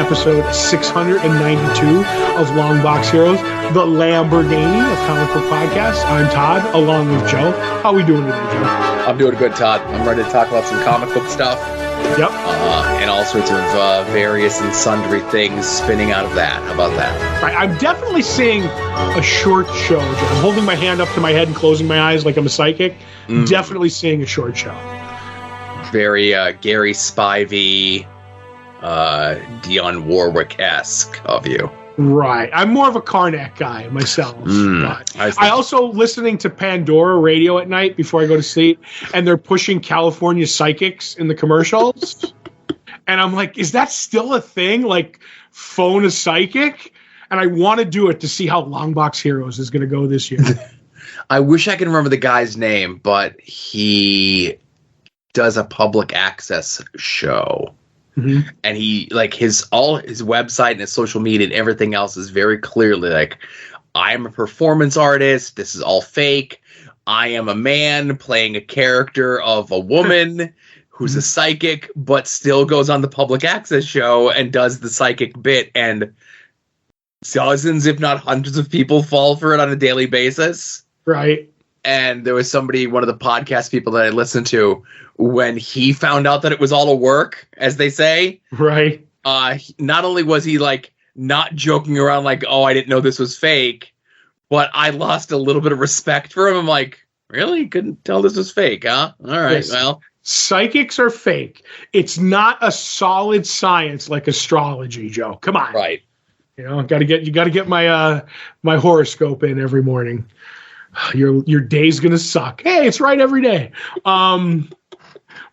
episode 692 of Longbox Heroes, the Lamborghini of comic book podcasts. I'm Todd, along with Joe. How are we doing today, Joe? I'm doing good, Todd. I'm ready to talk about some comic book stuff. Yep. And all sorts of various and sundry things spinning out of that. How about that? Right, I'm definitely seeing a short show, Joe. I'm holding my hand up to my head and closing my eyes like I'm a psychic. Definitely seeing a short show. Very Gary Spivey, Dionne Warwick-esque of you. Right. I'm more of a Karnak guy myself. But I also listening to Pandora radio at night before I go to sleep, and they're pushing California psychics in the commercials. And I'm like, is that still a thing? Like, phone a psychic? And I want to do it to see how Longbox Heroes is going to go this year. I wish I could remember the guy's name, but he does a public access show. Mm-hmm. And he, like, his website and his social media and everything else is very clearly like, I am a performance artist. This is all fake. I am a man playing a character of a woman who's a psychic, but still goes on the public access show and does the psychic bit. And dozens, if not hundreds of people fall for it on a daily basis. Right. And there was somebody, one of the podcast people that I listened to, when he found out that it was all a work, as they say. Right. Not only was he like not joking around like, oh, I didn't know this was fake, but I lost a little bit of respect for him. I'm like, really? Couldn't tell this was fake, huh? All right, yes. Well. Psychics are fake. It's not a solid science like astrology, Joe. Come on. Right. You know, you gotta get my my horoscope in every morning. Your day's gonna suck. Hey, it's right every day.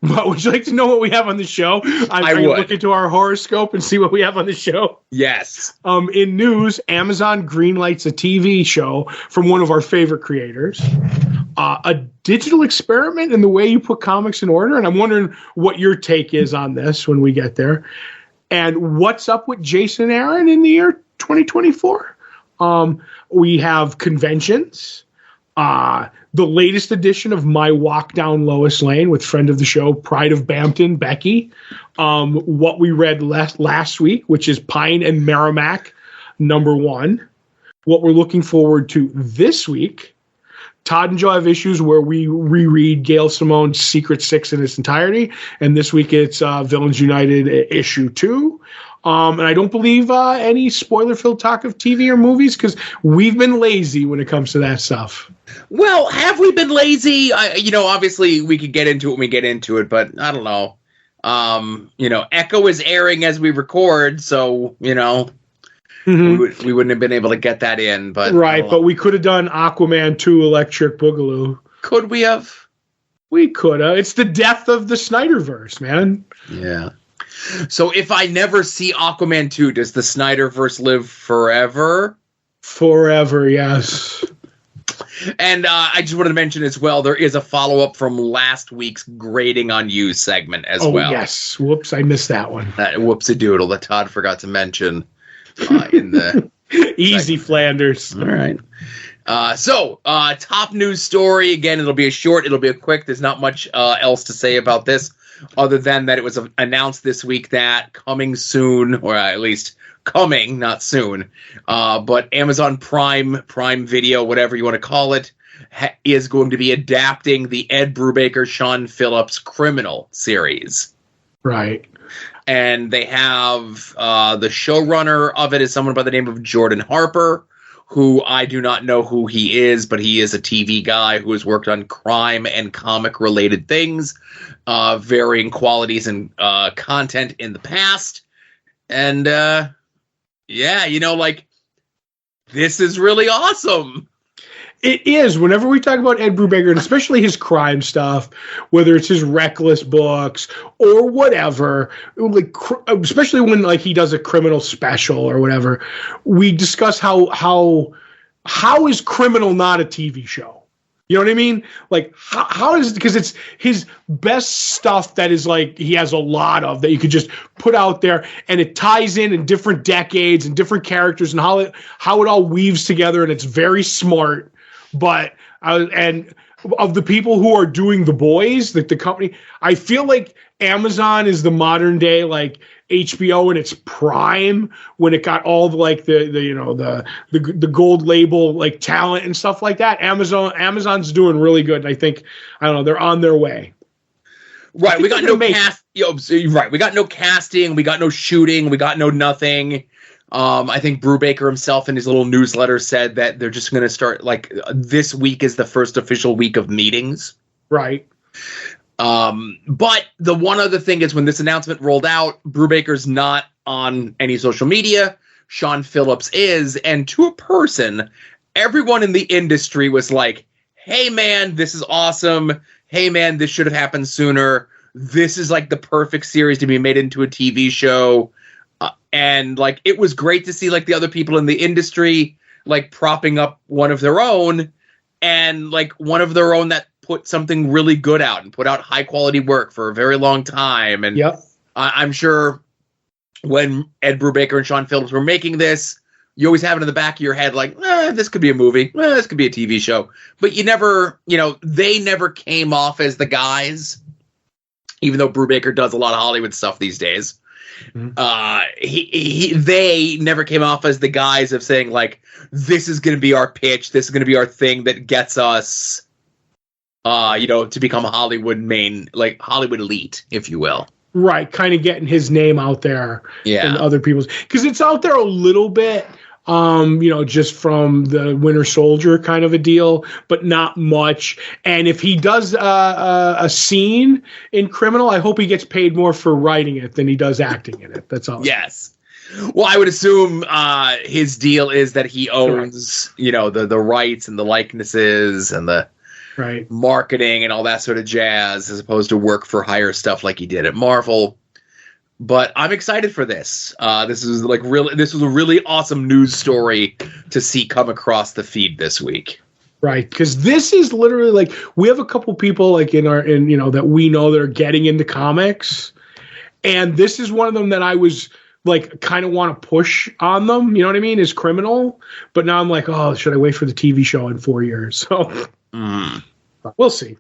But would you like to know what we have on the show? I would look into our horoscope and see what we have on the show. Yes. In news, Amazon greenlights a TV show from one of our favorite creators. A digital experiment in the way you put comics in order, and I'm wondering what your take is on this when we get there. And what's up with Jason Aaron in the year 2024? We have conventions. The latest edition of My Walk Down Lois Lane with friend of the show, Pride of Bampton, Becky. What we read last week, which is Pine and Merrimack, #1. What we're looking forward to this week, Todd and Joe have issues where we reread Gail Simone's Secret Six in its entirety. And this week it's Villains United issue 2. And I don't believe any spoiler-filled talk of TV or movies because we've been lazy when it comes to that stuff. Well, have we been lazy? Obviously we could get into it when we get into it, but I don't know. Echo is airing as we record, so, we wouldn't have been able to get that in. But right, but we could have done Aquaman 2 Electric Boogaloo. Could we have? We could have. It's the death of the Snyderverse, man. Yeah. So if I never see Aquaman 2, does the Snyderverse live forever? Forever, yes. And I just wanted to mention as well, there is a follow-up from last week's Grading on You segment as well. Oh, yes. Whoops, I missed that one. That whoops-a-doodle that Todd forgot to mention in the... Easy, segment. Flanders. All right. So, top news story. Again, it'll be a short, it'll be a quick. There's not much else to say about this. Other than that, it was announced this week that coming soon, or at least coming, not soon, but Amazon Prime Video, whatever you want to call it, is going to be adapting the Ed Brubaker, Sean Phillips Criminal series. Right. And they have the showrunner of it is someone by the name of Jordan Harper, who I do not know who he is, but he is a TV guy who has worked on crime and comic-related things, varying qualities and content in the past. And, this is really awesome. It is. Whenever we talk about Ed Brubaker, and especially his crime stuff, whether it's his Reckless books or whatever, like especially when like he does a criminal special or whatever, we discuss how is Criminal not a TV show? You know what I mean? Like, how is it? Because it's his best stuff that is like he has a lot of that you could just put out there, and it ties in different decades and different characters and how it all weaves together, and it's very smart. but and of the people who are doing The Boys, like the company, I feel like Amazon is the modern day like HBO in its prime when it got all the like the gold label like talent and stuff like that. Amazon's doing really good. And I think they're on their way. Right, we got no right, we got no casting, we got no shooting, we got no nothing. I think Brubaker himself in his little newsletter said that they're just going to start like this week is the first official week of meetings. Right. But the one other thing is when this announcement rolled out, Brubaker's not on any social media. Sean Phillips is, and to a person, everyone in the industry was like, "Hey man, this is awesome. Hey man, this should have happened sooner. This is like the perfect series to be made into a TV show." And like it was great to see like the other people in the industry like propping up one of their own, and like one of their own that put something really good out and put out high quality work for a very long time. And I'm sure when Ed Brubaker and Sean Phillips were making this, you always have it in the back of your head like, this could be a movie, this could be a TV show. But you never, they never came off as the guys, even though Brubaker does a lot of Hollywood stuff these days. Mm-hmm. They never came off as the guys of saying like, this is going to be our pitch, this is going to be our thing that gets us to become a Hollywood Hollywood elite, if you will. Right, kind of getting his name out there and other people's, because it's out there a little bit, just from the Winter Soldier kind of a deal, but not much. And if he does a scene in Criminal, I hope he gets paid more for writing it than he does acting in it. That's all. Yes. Well, I would assume his deal is that he owns, the rights and the likenesses and the marketing and all that sort of jazz, as opposed to work for hire stuff like he did at Marvel. But I'm excited for this. This was a really awesome news story to see come across the feed this week. Right, because this is literally like we have a couple people like that we know that are getting into comics, and this is one of them that I was like kind of want to push on them. You know what I mean? Is Criminal, but now I'm like, oh, should I wait for the TV show in 4 years? So we'll see.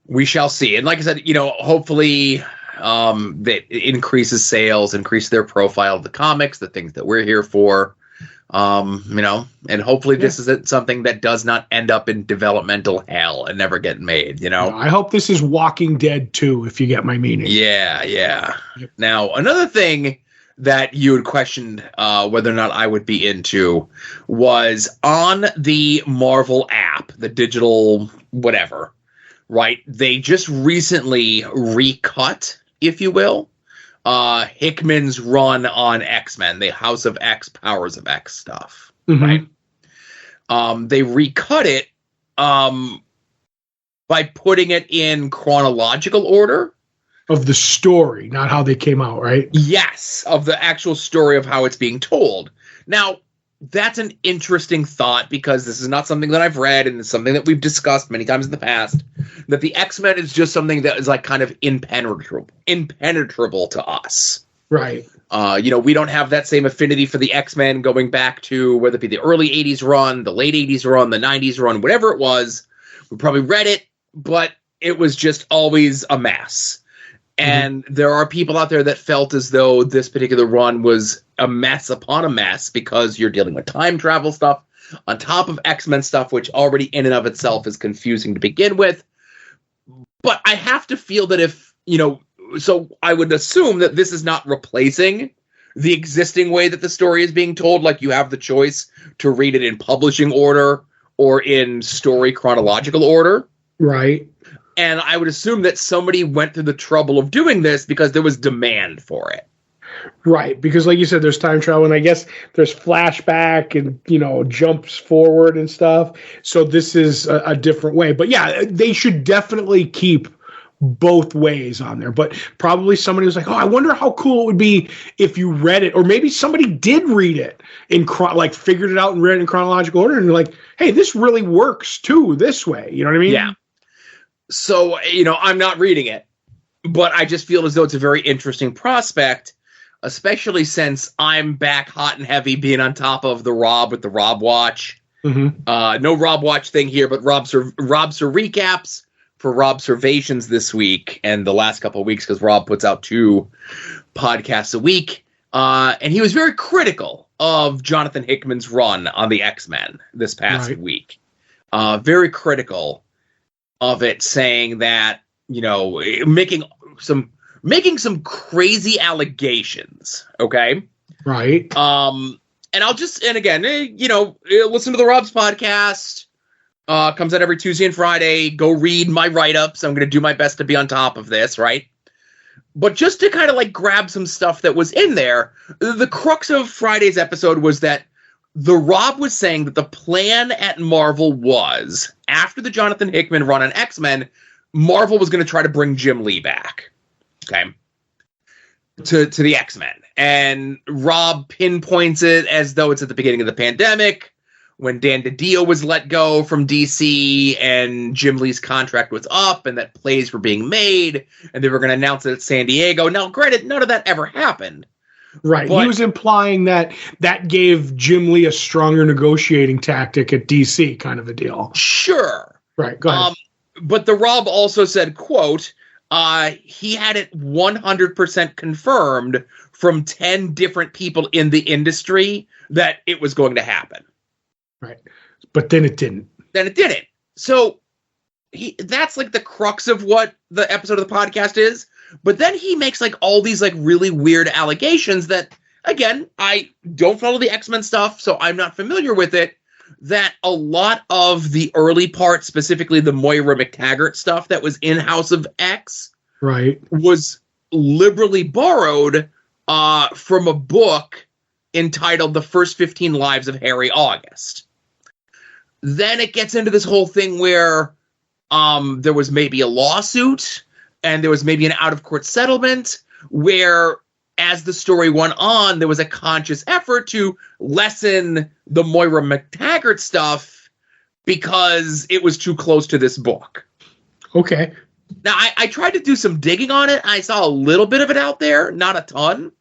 We shall see. And like I said, hopefully that increases sales, increase their profile of the comics, the things that we're here for. And hopefully this isn't something that does not end up in developmental hell and never get made, I hope this is Walking Dead 2, if you get my meaning. Yeah. Yep. Now, another thing that you had questioned whether or not I would be into was on the Marvel app, the digital whatever, right? They just recently recut, if you will, Hickman's run on X-Men, the House of X, Powers of X stuff, right? They recut it by putting it in chronological order. Of the story, not how they came out, right? Yes, of the actual story of how it's being told. Now, that's an interesting thought because this is not something that I've read, and it's something that we've discussed many times in the past, that the X-Men is just something that is like kind of impenetrable to us. Right. We don't have that same affinity for the X-Men going back to whether it be the early 80s run, the late 80s run, the 90s run, whatever it was. We probably read it, but it was just always a mess. And there are people out there that felt as though this particular run was a mess upon a mess because you're dealing with time travel stuff on top of X-Men stuff, which already in and of itself is confusing to begin with. But I have to feel that so I would assume that this is not replacing the existing way that the story is being told. Like you have the choice to read it in publishing order or in story chronological order. Right. And I would assume that somebody went through the trouble of doing this because there was demand for it. Right, because like you said, there's time travel, and I guess there's flashback and, jumps forward and stuff. So this is a different way. But yeah, they should definitely keep both ways on there. But probably somebody was like, oh, I wonder how cool it would be if you read it. Or maybe somebody did read it figured it out and read it in chronological order. And you're like, hey, this really works too this way. You know what I mean? Yeah. So, I'm not reading it, but I just feel as though it's a very interesting prospect, especially since I'm back hot and heavy being on top of the Rob with the Rob Watch No Rob Watch thing here, but Rob's recaps for Robservations this week and the last couple of weeks, because Rob puts out 2 podcasts a week. And he was very critical of Jonathan Hickman's run on the X-Men this past week. Very critical of it, saying that, making some crazy allegations. Okay. Right. And again, listen to the Rob's podcast. Comes out every Tuesday and Friday. Go read my write-ups. I'm going to do my best to be on top of this, right? But just to kind of grab some stuff that was in there, the crux of Friday's episode was that the Rob was saying that the plan at Marvel was, after the Jonathan Hickman run on X-Men, Marvel was going to try to bring Jim Lee back, okay, to the X-Men. And Rob pinpoints it as though it's at the beginning of the pandemic, when Dan DiDio was let go from DC and Jim Lee's contract was up and that plays were being made and they were going to announce it at San Diego. Now, granted, none of that ever happened. Right. He was implying that gave Jim Lee a stronger negotiating tactic at DC, kind of a deal. Sure. Right. Go ahead. But the Rob also said, quote, he had it 100% confirmed from 10 different people in the industry that it was going to happen. Right. But then it didn't. So that's the crux of what the episode of the podcast is. But then he makes all these really weird allegations that, again, I don't follow the X-Men stuff, so I'm not familiar with it, that a lot of the early part, specifically the Moira McTaggart stuff that was in House of X, right, was liberally borrowed from a book entitled The First 15 Lives of Harry August. Then it gets into this whole thing where there was maybe a lawsuit and there was maybe an out-of-court settlement where, as the story went on, there was a conscious effort to lessen the Moira McTaggart stuff because it was too close to this book. Okay. Now, I tried to do some digging on it. I saw a little bit of it out there, not a ton.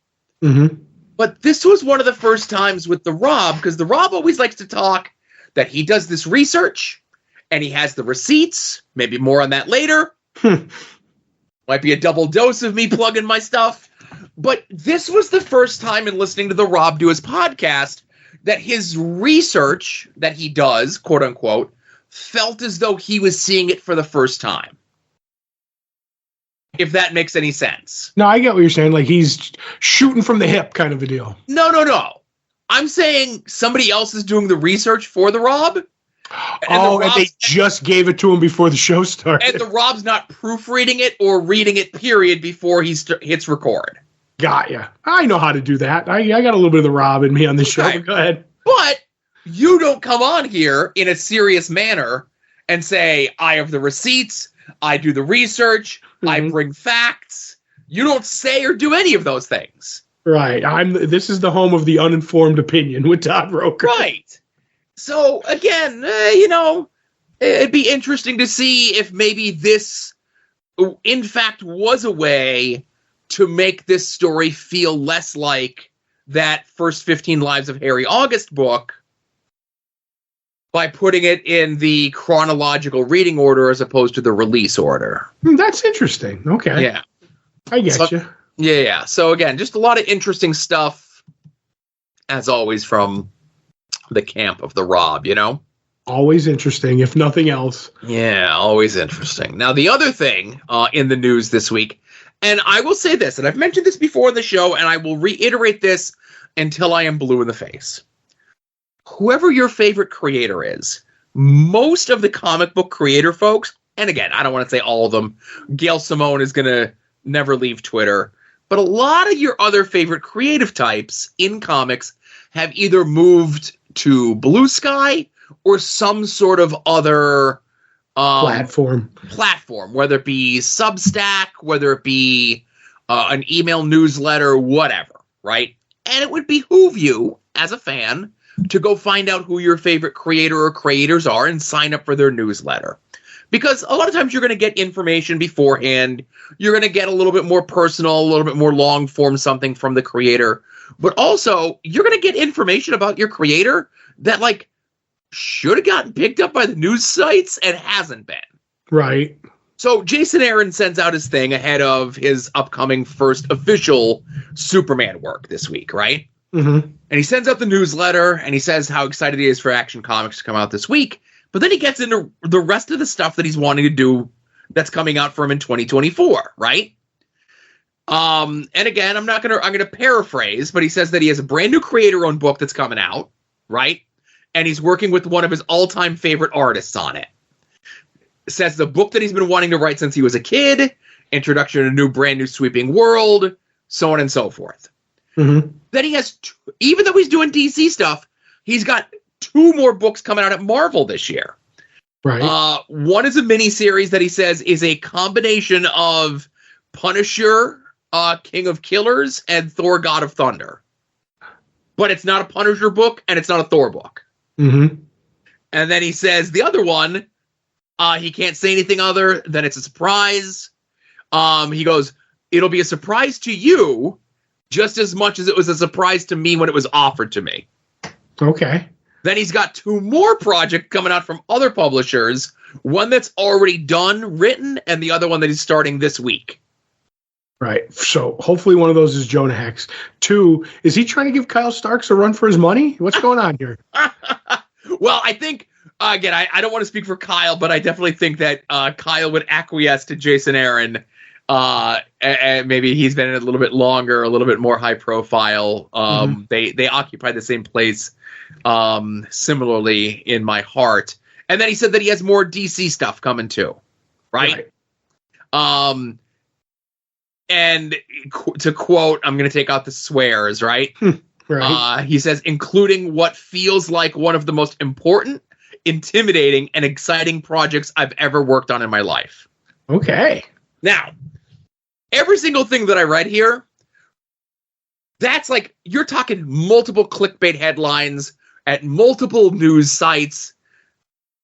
Mm-hmm. But this was one of the first times with the Rob, because the Rob always likes to talk that he does this research and he has the receipts. Maybe more on that later. Might be a double dose of me plugging my stuff. But this was the first time in listening to the Rob do his podcast that his research that he does, quote unquote, felt as though he was seeing it for the first time. If that makes any sense. No, I get what you're saying. He's shooting from the hip kind of a deal. No. I'm saying somebody else is doing the research for the Rob. And they just gave it to him before the show started. And the Rob's not proofreading it or reading it, period, before he hits record. Got ya. I know how to do that. I got a little bit of the Rob in me on this show. Right. But go ahead. But you don't come on here in a serious manner and say, I have the receipts, I do the research, I bring facts. You don't say or do any of those things. Right. This is the home of the uninformed opinion with Todd Roker. Right. So, again, it'd be interesting to see if maybe this, in fact, was a way to make this story feel less like that First 15 Lives of Harry August book by putting it in the chronological reading order as opposed to the release order. That's interesting. Okay. Yeah. I get you. Yeah. So, again, just a lot of interesting stuff, as always, from the camp of the Rob, Always interesting, if nothing else. Yeah, always interesting. Now, the other thing in the news this week, and I will say this, and I've mentioned this before in the show, and I will reiterate this until I am blue in the face. Whoever your favorite creator is, most of the comic book creator folks, and again, I don't want to say all of them, Gail Simone is going to never leave Twitter, but a lot of your other favorite creative types in comics have either moved to Blue Sky or some sort of other platform, whether it be Substack, whether it be an email newsletter, whatever, right? And it would behoove you, as a fan, to go find out who your favorite creator or creators are and sign up for their newsletter. Because a lot of times you're going to get information beforehand. You're going to get a little bit more personal, a little bit more long form something from the creator. But also, you're going to get information about your creator that, should have gotten picked up by the news sites and hasn't been. Right. So Jason Aaron sends out his thing ahead of his upcoming first official Superman work this week, right? Mm-hmm. And he sends out the newsletter, and he says how excited he is for Action Comics to come out this week. But then he gets into the rest of the stuff that he's wanting to do that's coming out for him in 2024, right? And again, I'm gonna paraphrase, but he says that he has a brand new creator-owned book that's coming out, right? And he's working with one of his all-time favorite artists on it. Says the book that he's been wanting to write since he was a kid, introduction to a new, brand new sweeping world, so on and so forth. Mm-hmm. Then he has, even though he's doing DC stuff, he's got 2 more books coming out at Marvel this year. Right. One is a miniseries that he says is a combination of Punisher, King of Killers, and Thor, God of Thunder. But it's not a Punisher book, and it's not a Thor book. Mm-hmm. And then he says the other one, he can't say anything other than it's a surprise. He goes, it'll be a surprise to you just as much as it was a surprise to me when it was offered to me. Okay. Then he's got 2 more projects coming out from other publishers, one that's already done, written, and the other one that he's starting this week. Right. So hopefully one of those is Jonah Hex. 2, is he trying to give Kyle Starks a run for his money? What's going on here? Well, I think, again, I don't want to speak for Kyle, but I definitely think that Kyle would acquiesce to Jason Aaron. And maybe he's been in it a little bit longer, a little bit more high profile. They occupy the same place, similarly in my heart. And then he said that he has more DC stuff coming too, right? And to quote, I'm going to take out the swears, right? Right. He says, including what feels like one of the most important, intimidating, and exciting projects I've ever worked on in my life. Okay. Now, every single thing that I read here, that's like, you're talking multiple clickbait headlines at multiple news sites,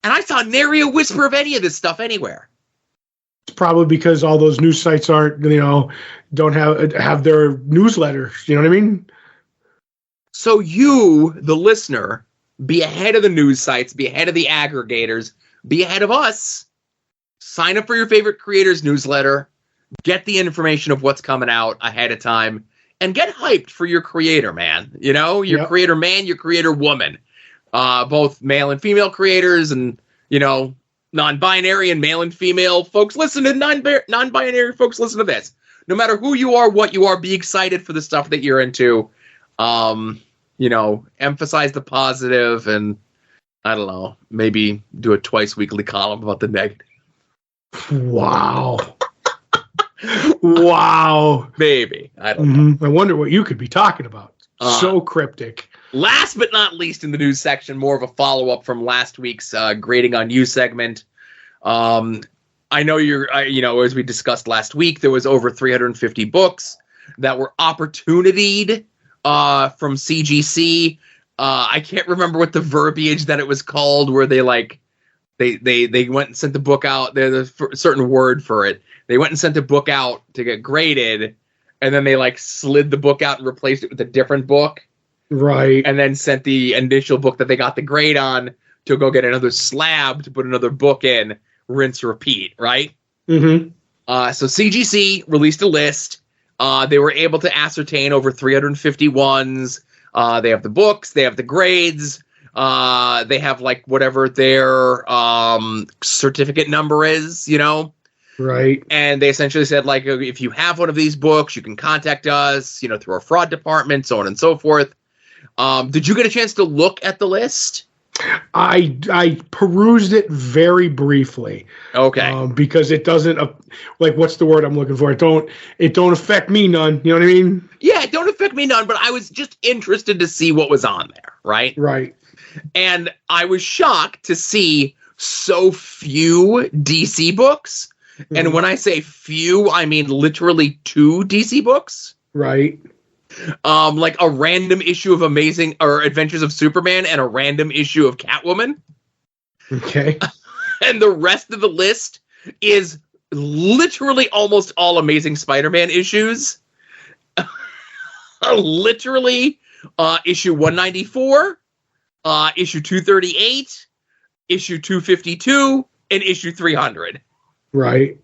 and I saw nary a whisper of any of this stuff anywhere. It's probably because all those news sites aren't, don't have their newsletters. You know what I mean? So you, the listener, be ahead of the news sites, be ahead of the aggregators, be ahead of us. Sign up for your favorite creators newsletter, get the information of what's coming out ahead of time, and get hyped for your creator, man. Your creator man, your creator woman. Both male and female creators and, non-binary and male and female folks listen to non-binary folks listen to this. No matter who you are, what you are, be excited for the stuff that you're into. Emphasize the positive and, I don't know, maybe do a twice weekly column about the negative. Wow. Wow. Maybe. I don't know. I wonder what you could be talking about. So cryptic. Last but not least in the news section, more of a follow-up from last week's Grading on You segment. I know as we discussed last week, there was over 350 books that were opportunityed from CGC. I can't remember what the verbiage that it was called, where they went and sent the book out. There's a certain word for it. They went and sent the book out to get graded, and then they slid the book out and replaced it with a different book. Right. And then sent the initial book that they got the grade on to go get another slab to put another book in, rinse, repeat, right? Mm-hmm. So CGC released a list. They were able to ascertain over 350 ones. They have the books. They have the grades. They have whatever their certificate number is, Right. And they essentially said, if you have one of these books, you can contact us, through our fraud department, so on and so forth. Did you get a chance to look at the list? I perused it very briefly. Okay. Because it doesn't what's the word I'm looking for? It don't affect me none. You know what I mean? Yeah, it don't affect me none, but I was just interested to see what was on there, right? Right. And I was shocked to see so few DC books. Mm-hmm. And when I say few, I mean literally 2 DC books. Right. A random issue of Amazing or Adventures of Superman and a random issue of Catwoman. Okay. And the rest of the list is literally almost all Amazing Spider-Man issues. Literally issue 194, issue 238, issue 252, and issue 300. Right.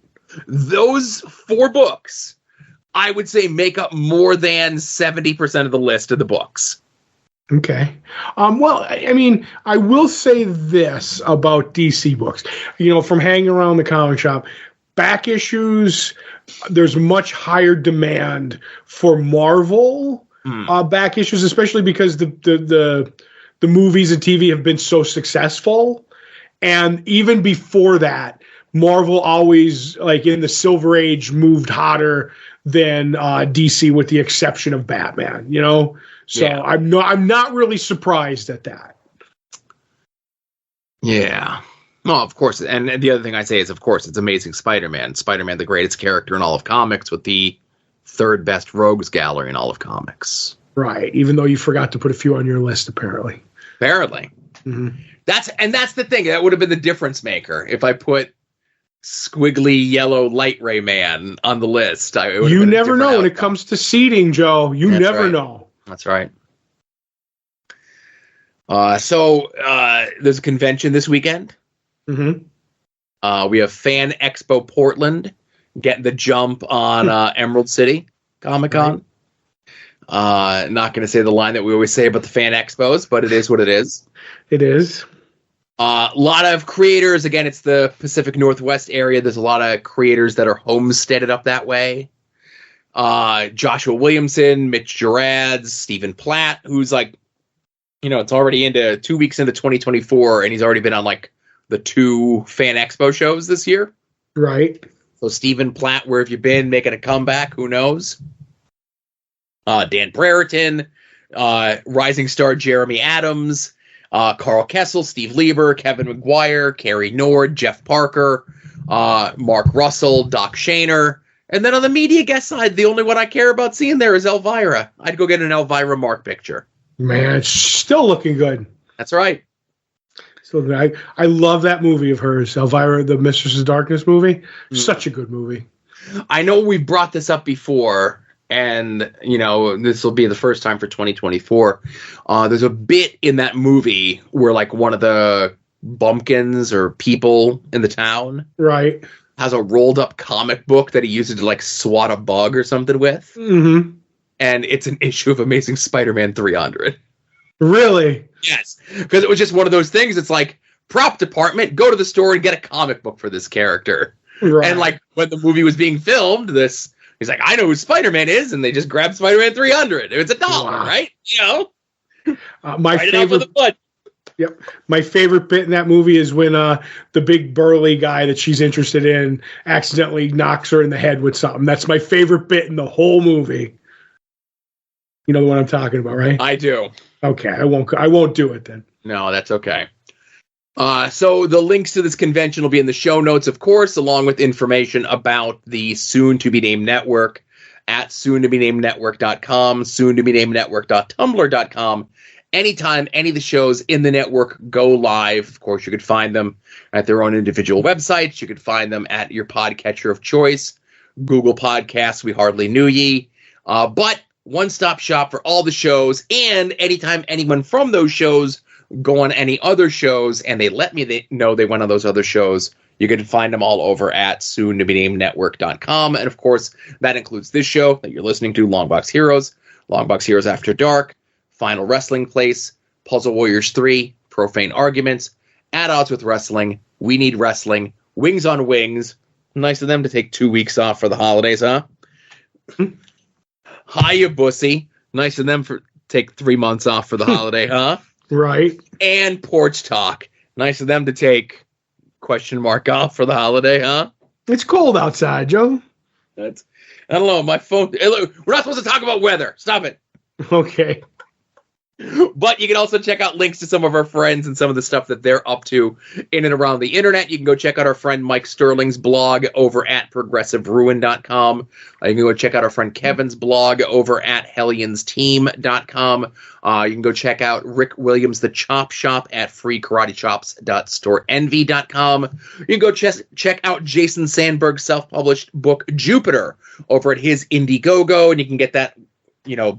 Those 4 books, I would say, make up more than 70% of the list of the books. Okay. Well, I mean, I will say this about DC books. From hanging around the comic shop, back issues, there's much higher demand for Marvel back issues, especially because the movies and TV have been so successful. And even before that, Marvel always, like in the Silver Age, moved hotter than DC, with the exception of Batman. So yeah. I'm not really surprised at that. Yeah. Well, of course. And the other thing I say is, of course, it's Amazing Spider-Man. Spider-Man, the greatest character in all of comics, with the 3rd best rogues gallery in all of comics. Right. Even though you forgot to put a few on your list, apparently. Mm-hmm. That's the thing. That would have been the difference maker if I put squiggly yellow light ray man on the list. You never know when it comes to seeding, Joe. You never know. That's right. So there's a convention this weekend. Mm-hmm. We have Fan Expo Portland getting the jump on Emerald City Comic-Con. Right. Not going to say the line that we always say about the Fan Expos, but it is what it is. It is. A lot of creators. Again, it's the Pacific Northwest area. There's a lot of creators that are homesteaded up that way. Joshua Williamson, Mitch Gerads, Stephen Platt, who's like, it's already into 2 weeks into 2024, and he's already been on like the 2 Fan Expo shows this year. Right. So Stephen Platt, where have you been? Making a comeback? Who knows? Dan Brereton, rising star Jeremy Adams, Carl Kessel, Steve Lieber, Kevin McGuire, Carrie Nord, Jeff Parker, Mark Russell, Doc Shaner. And then on the media guest side, the only one I care about seeing there is Elvira. I'd go get an Elvira Mark picture. Man, it's still looking good. That's right. So I love that movie of hers, Elvira, the Mistress of Darkness movie. Such a good movie. I know we brought this up before, and this will be the first time for 2024. There's a bit in that movie where like one of the bumpkins or people in the town, right, has a rolled up comic book that he uses to like swat a bug or something with. Mm-hmm. And it's an issue of Amazing Spider-Man 300. Really? Yes. Because it was just one of those things. It's like, prop department, go to the store and get a comic book for this character. Right. And like when the movie was being filmed, he's like, I know who Spider-Man is. And they just grabbed Spider-Man 300. It's $1, right? My favorite. Yep. My favorite bit in that movie is when the big burly guy that she's interested in accidentally knocks her in the head with something. That's my favorite bit in the whole movie. You know the one I'm talking about, right? I do. Okay, I won't do it then. No, that's okay. So the links to this convention will be in the show notes, of course, along with information about the soon-to-be-named network at soon-to-be-named-network.com, soon-to-be-named-network.tumblr.com. Anytime any of the shows in the network go live, of course, you could find them at their own individual websites. You could find them at your podcatcher of choice, Google Podcasts, We Hardly Knew Ye. But one-stop shop for all the shows, and anytime anyone from those shows go on any other shows and they let me know they went on those other shows, you can find them all over at soon-to-be-named-network.com. And, of course, that includes this show that you're listening to, Longbox Heroes After Dark, Final Wrestling Place, Puzzle Warriors 3, Profane Arguments, At Odds with Wrestling, We Need Wrestling, Wings on Wings. Nice of them to take 2 weeks off for the holidays, huh? Hiya, Bussy. Nice of them for take 3 months off for the holiday, huh? Right. And Porch Talk. Nice of them to take question mark off for the holiday, huh? It's cold outside, Joe. I don't know. My phone. Hey, look, we're not supposed to talk about weather. Stop it. Okay. But you can also check out links to some of our friends and some of the stuff that they're up to in and around the internet. You can go check out our friend Mike Sterling's blog over at progressiveruin.com. You can go check out our friend Kevin's blog over at helionsteam.com. You can go check out Rick Williams' The Chop Shop at freekaratechops.storeenvy.com. You can go check out Jason Sandberg's self-published book Jupiter over at his Indiegogo, and you can get that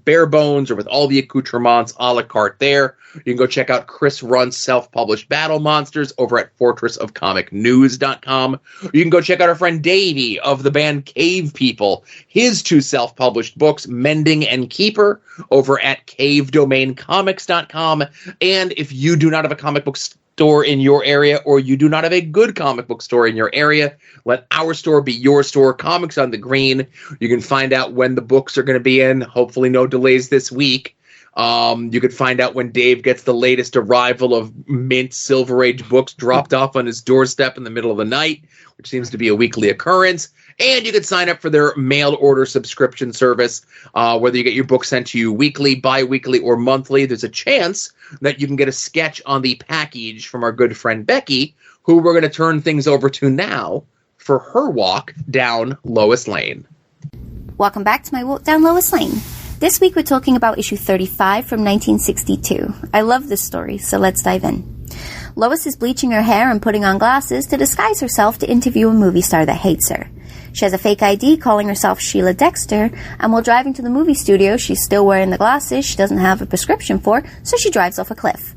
bare bones or with all the accoutrements a la carte there. You can go check out Chris Runn's self-published Battle Monsters over at fortressofcomicnews.com. You can go check out our friend Davey of the band Cave People, his 2 self-published books, Mending and Keeper, over at cavedomaincomics.com. And if you do not have a comic book store in your area, or you do not have a good comic book store in your area, let our store be your store. Comics on the Green. You can find out when the books are going to be in. Hopefully no delays this week. You could find out when Dave gets the latest arrival of mint Silver Age books dropped off on his doorstep in the middle of the night, which seems to be a weekly occurrence. And you could sign up for their mail order subscription service. Whether you get your book sent to you weekly, bi-weekly, or monthly, there's a chance that you can get a sketch on the package from our good friend Becky, who we're going to turn things over to now for her walk down Lois Lane. Welcome back to my walk down Lois Lane. This week we're talking about issue 35 from 1962. I love this story, so let's dive in. Lois is bleaching her hair and putting on glasses to disguise herself to interview a movie star that hates her. She has a fake ID calling herself Sheila Dexter, and while driving to the movie studio, she's still wearing the glasses she doesn't have a prescription for, so she drives off a cliff.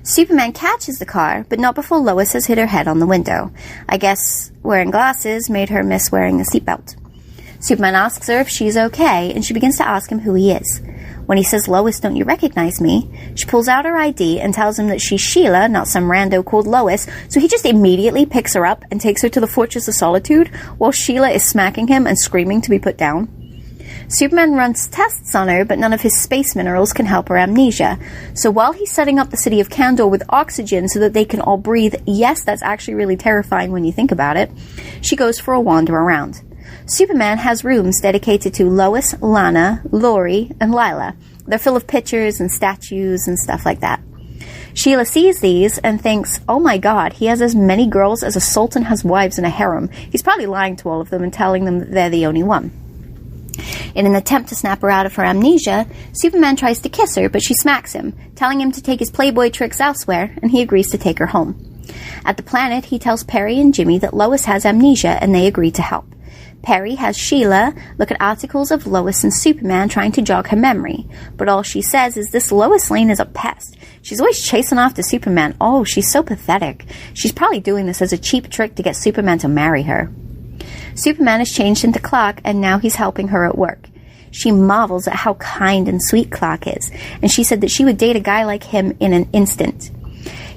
Superman catches the car, but not before Lois has hit her head on the window. I guess wearing glasses made her miss wearing a seatbelt. Superman asks her if she's okay, and she begins to ask him who he is. When he says, "Lois, don't you recognize me?" she pulls out her ID and tells him that she's Sheila, not some rando called Lois, so he just immediately picks her up and takes her to the Fortress of Solitude, while Sheila is smacking him and screaming to be put down. Superman runs tests on her, but none of his space minerals can help her amnesia. So while he's setting up the city of Kandor with oxygen so that they can all breathe, yes, that's actually really terrifying when you think about it, she goes for a wander around. Superman has rooms dedicated to Lois, Lana, Lori, and Lila. They're full of pictures and statues and stuff like that. Sheila sees these and thinks, oh my god, he has as many girls as a sultan has wives in a harem. He's probably lying to all of them and telling them that they're the only one. In an attempt to snap her out of her amnesia, Superman tries to kiss her, but she smacks him, telling him to take his Playboy tricks elsewhere, and he agrees to take her home. At the planet, he tells Perry and Jimmy that Lois has amnesia, and they agree to help. Perry has Sheila look at articles of Lois and Superman trying to jog her memory, but all she says is this Lois Lane is a pest. She's always chasing after Superman. Oh, she's so pathetic. She's probably doing this as a cheap trick to get Superman to marry her. Superman has changed into Clark, and now he's helping her at work. She marvels at how kind and sweet Clark is, and she said that she would date a guy like him in an instant.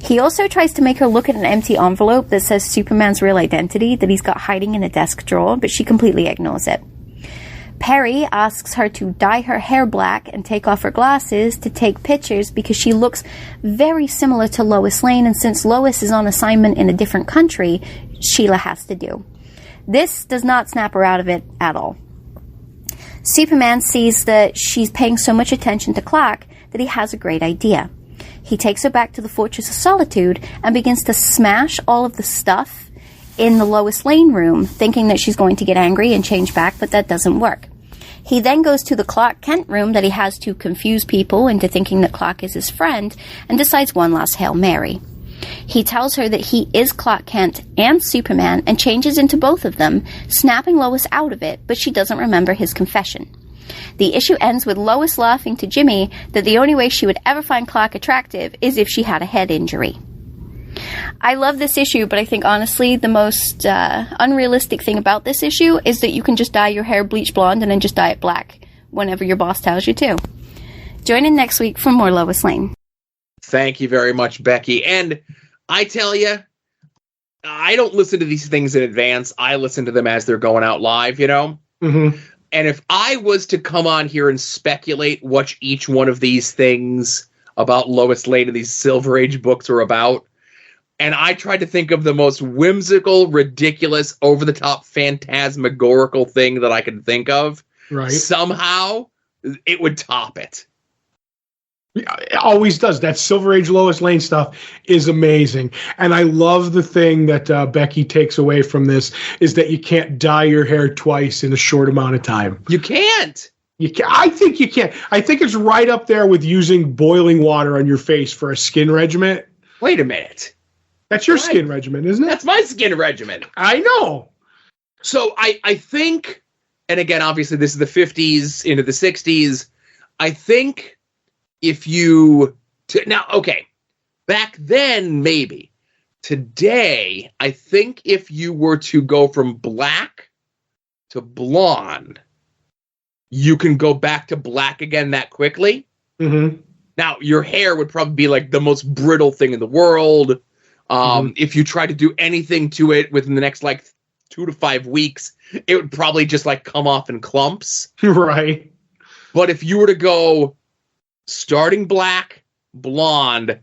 He also tries to make her look at an empty envelope that says Superman's real identity that he's got hiding in a desk drawer, but she completely ignores it. Perry asks her to dye her hair black and take off her glasses to take pictures because she looks very similar to Lois Lane, and since Lois is on assignment in a different country, Sheila has to do. This does not snap her out of it at all. Superman sees that she's paying so much attention to Clark that he has a great idea. He takes her back to the Fortress of Solitude and begins to smash all of the stuff in the Lois Lane room, thinking that she's going to get angry and change back, but that doesn't work. He then goes to the Clark Kent room that he has to confuse people into thinking that Clark is his friend, and decides one last Hail Mary. He tells her that he is Clark Kent and Superman and changes into both of them, snapping Lois out of it, but she doesn't remember his confession. The issue ends with Lois laughing to Jimmy that the only way she would ever find Clark attractive is if she had a head injury. I love this issue, but I think honestly the most unrealistic thing about this issue is that you can just dye your hair bleach blonde and then just dye it black whenever your boss tells you to. Join in next week for more Lois Lane. Thank you very much, Becky. And I tell you, I don't listen to these things in advance. I listen to them as they're going out live, you know? Mm-hmm. And if I was to come on here and speculate what each one of these things about Lois Lane and these Silver Age books are about, and I tried to think of the most whimsical, ridiculous, over-the-top, phantasmagorical thing that I could think of, right, somehow it would top it. It always does. That Silver Age Lois Lane stuff is amazing. And I love the thing that Becky takes away from this is that you can't dye your hair twice in a short amount of time. You can't. I think you can. I think it's right up there with using boiling water on your face for a skin regimen. Wait a minute. That's your skin regimen, isn't it? That's my skin regimen. I know. So I think, and again, obviously this is the 50s into the 60s, I think if you now, okay, back then maybe. Today, I think if you were to go from black to blonde, you can go back to black again that quickly. Mm-hmm. Now, your hair would probably be like the most brittle thing in the world. If you try to do anything to it within the next like 2 to 5 weeks, it would probably just like come off in clumps. Right. But if you were to go starting black, blonde,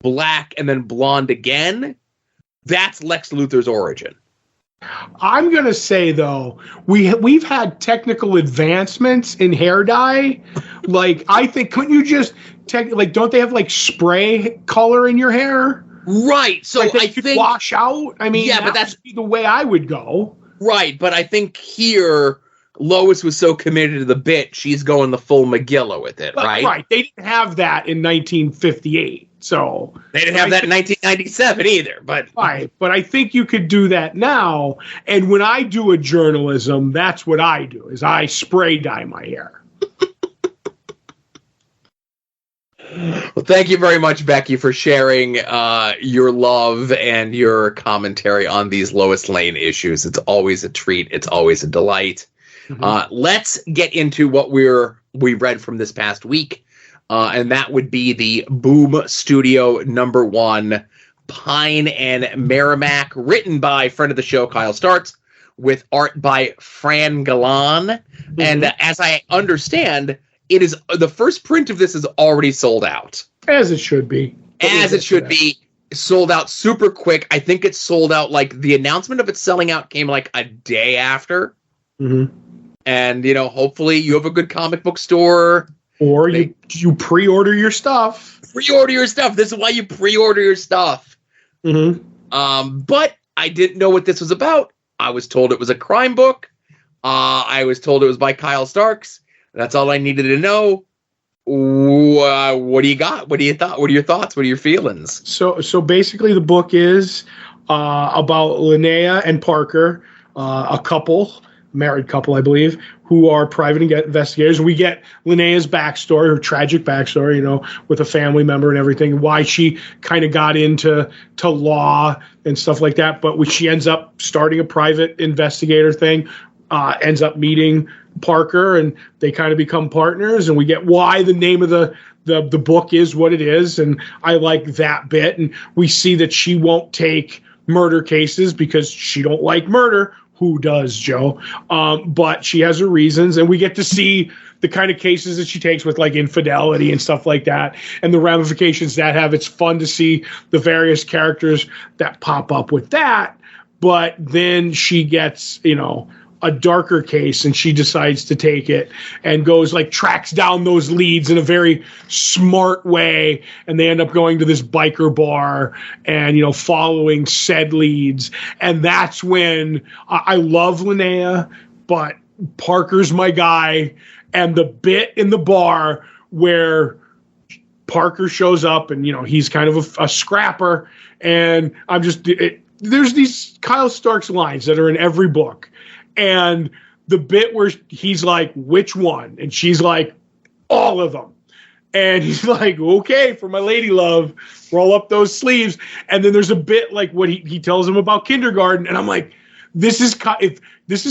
black, and then blonde again, that's Lex Luthor's origin. I'm going to say, though, we've had technical advancements in hair dye. Like, I think, couldn't you just, don't they have, like, spray color in your hair? Right. So like I think wash out. I mean, yeah, but that's the way I would go. Right. But I think here Lois was so committed to the bit, she's going the full McGilla with it. Right. Right. They didn't have that in 1958. So they didn't have that in 1997 either. But right. But I think you could do that now. And when I do a journalism, that's what I do is I spray dye my hair. Well, thank you very much, Becky, for sharing your love and your commentary on these Lois Lane issues. It's always a treat. It's always a delight. Mm-hmm. Let's get into what we read from this past week, and that would be the Boom Studio #1, Pine and Merrimack, written by friend of the show, Kyle Starks, with art by Fran Galan. Mm-hmm. And as I understand, it is the first print of this is already sold out. As it should be. As it should be. Sold out super quick. I think it's sold out, like, the announcement of it selling out came like a day after. Mm-hmm. And, hopefully you have a good comic book store. Or you pre-order your stuff. Pre-order your stuff. This is why you pre-order your stuff. Mm-hmm. But I didn't know what this was about. I was told it was a crime book. I was told it was by Kyle Starks. That's all I needed to know. What do you got? What are your thoughts? What are your feelings? So basically the book is about Linnea and Parker, a married couple, I believe, who are private investigators. We get Linnea's backstory, her tragic backstory, with a family member and everything, why she kind of got into law and stuff like that. But when she ends up starting a private investigator thing, ends up meeting Parker, and they kind of become partners, and we get why the name of the book is what it is, and I like that bit. And we see that she won't take murder cases because she don't like murder. Who does, Joe? But she has her reasons, and we get to see the kind of cases that she takes with like infidelity and stuff like that, and the ramifications that have. It's fun to see the various characters that pop up with that, but then she gets, a darker case, and she decides to take it and tracks down those leads in a very smart way. And they end up going to this biker bar and, following said leads. And that's when I love Linnea, but Parker's my guy. And the bit in the bar where Parker shows up and, he's kind of a scrapper. And there's these Kyle Starks lines that are in every book. And the bit where he's like, which one? And she's like, all of them. And he's like, okay, for my lady love, roll up those sleeves. And then there's a bit like what he tells him about kindergarten. And I'm like, this is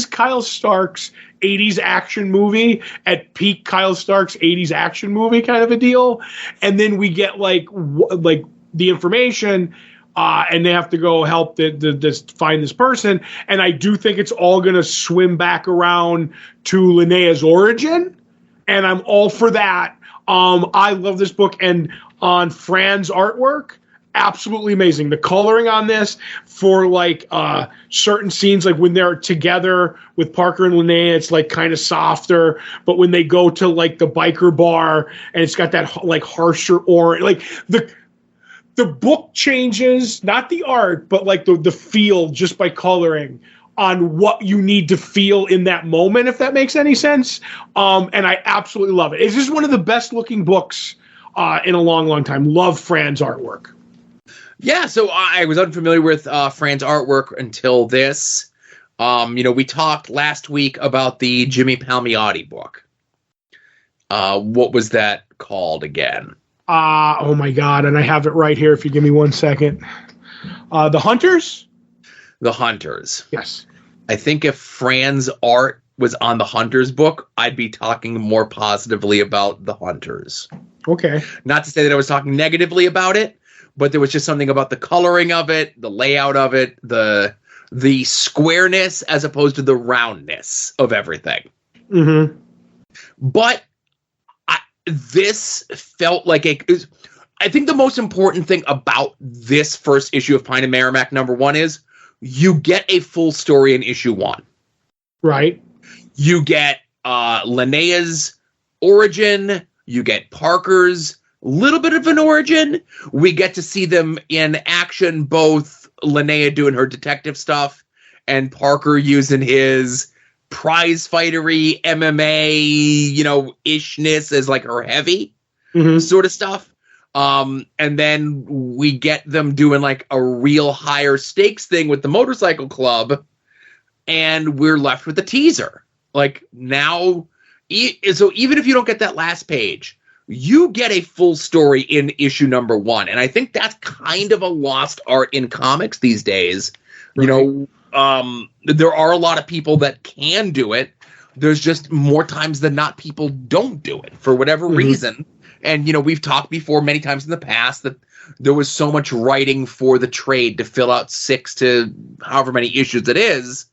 Kyle Starks' 80s action movie at peak Kyle Starks' 80s action movie kind of a deal. And then we get like the information, and they have to go help find this person. And I do think it's all going to swim back around to Linnea's origin. And I'm all for that. I love this book. And on Fran's artwork, absolutely amazing. The coloring on this for certain scenes, like when they're together with Parker and Linnea, it's like kind of softer. But when they go to like the biker bar and it's got that like harsher orange, like the book changes, not the art, but like the feel just by coloring on what you need to feel in that moment, if that makes any sense. And I absolutely love it. It's just one of the best looking books in a long, long time. Love Fran's artwork. Yeah, so I was unfamiliar with Fran's artwork until this. We talked last week about the Jimmy Palmiotti book. What was that called again? Oh my God. And I have it right here. If you give me 1 second. The Hunters? The Hunters. Yes. I think if Fran's art was on the Hunters book, I'd be talking more positively about the Hunters. Okay. Not to say that I was talking negatively about it, but there was just something about the coloring of it, the layout of it, the squareness as opposed to the roundness of everything. Mm-hmm. But this felt like I think the most important thing about this first issue of Pine and Merrimack #1 is you get a full story in issue 1. Right. You get Linnea's origin. You get Parker's little bit of an origin. We get to see them in action, both Linnea doing her detective stuff and Parker using his prize fightery MMA, ishness as like her heavy sort of stuff. And then we get them doing like a real higher stakes thing with the motorcycle club, and we're left with a teaser. Like now, so even if you don't get that last page, you get a full story in issue #1. And I think that's kind of a lost art in comics these days. Right. There are a lot of people that can do it. There's just more times than not people don't do it for whatever reason. And, we've talked before many times in the past that there was so much writing for the trade to fill out 6 to however many issues it is.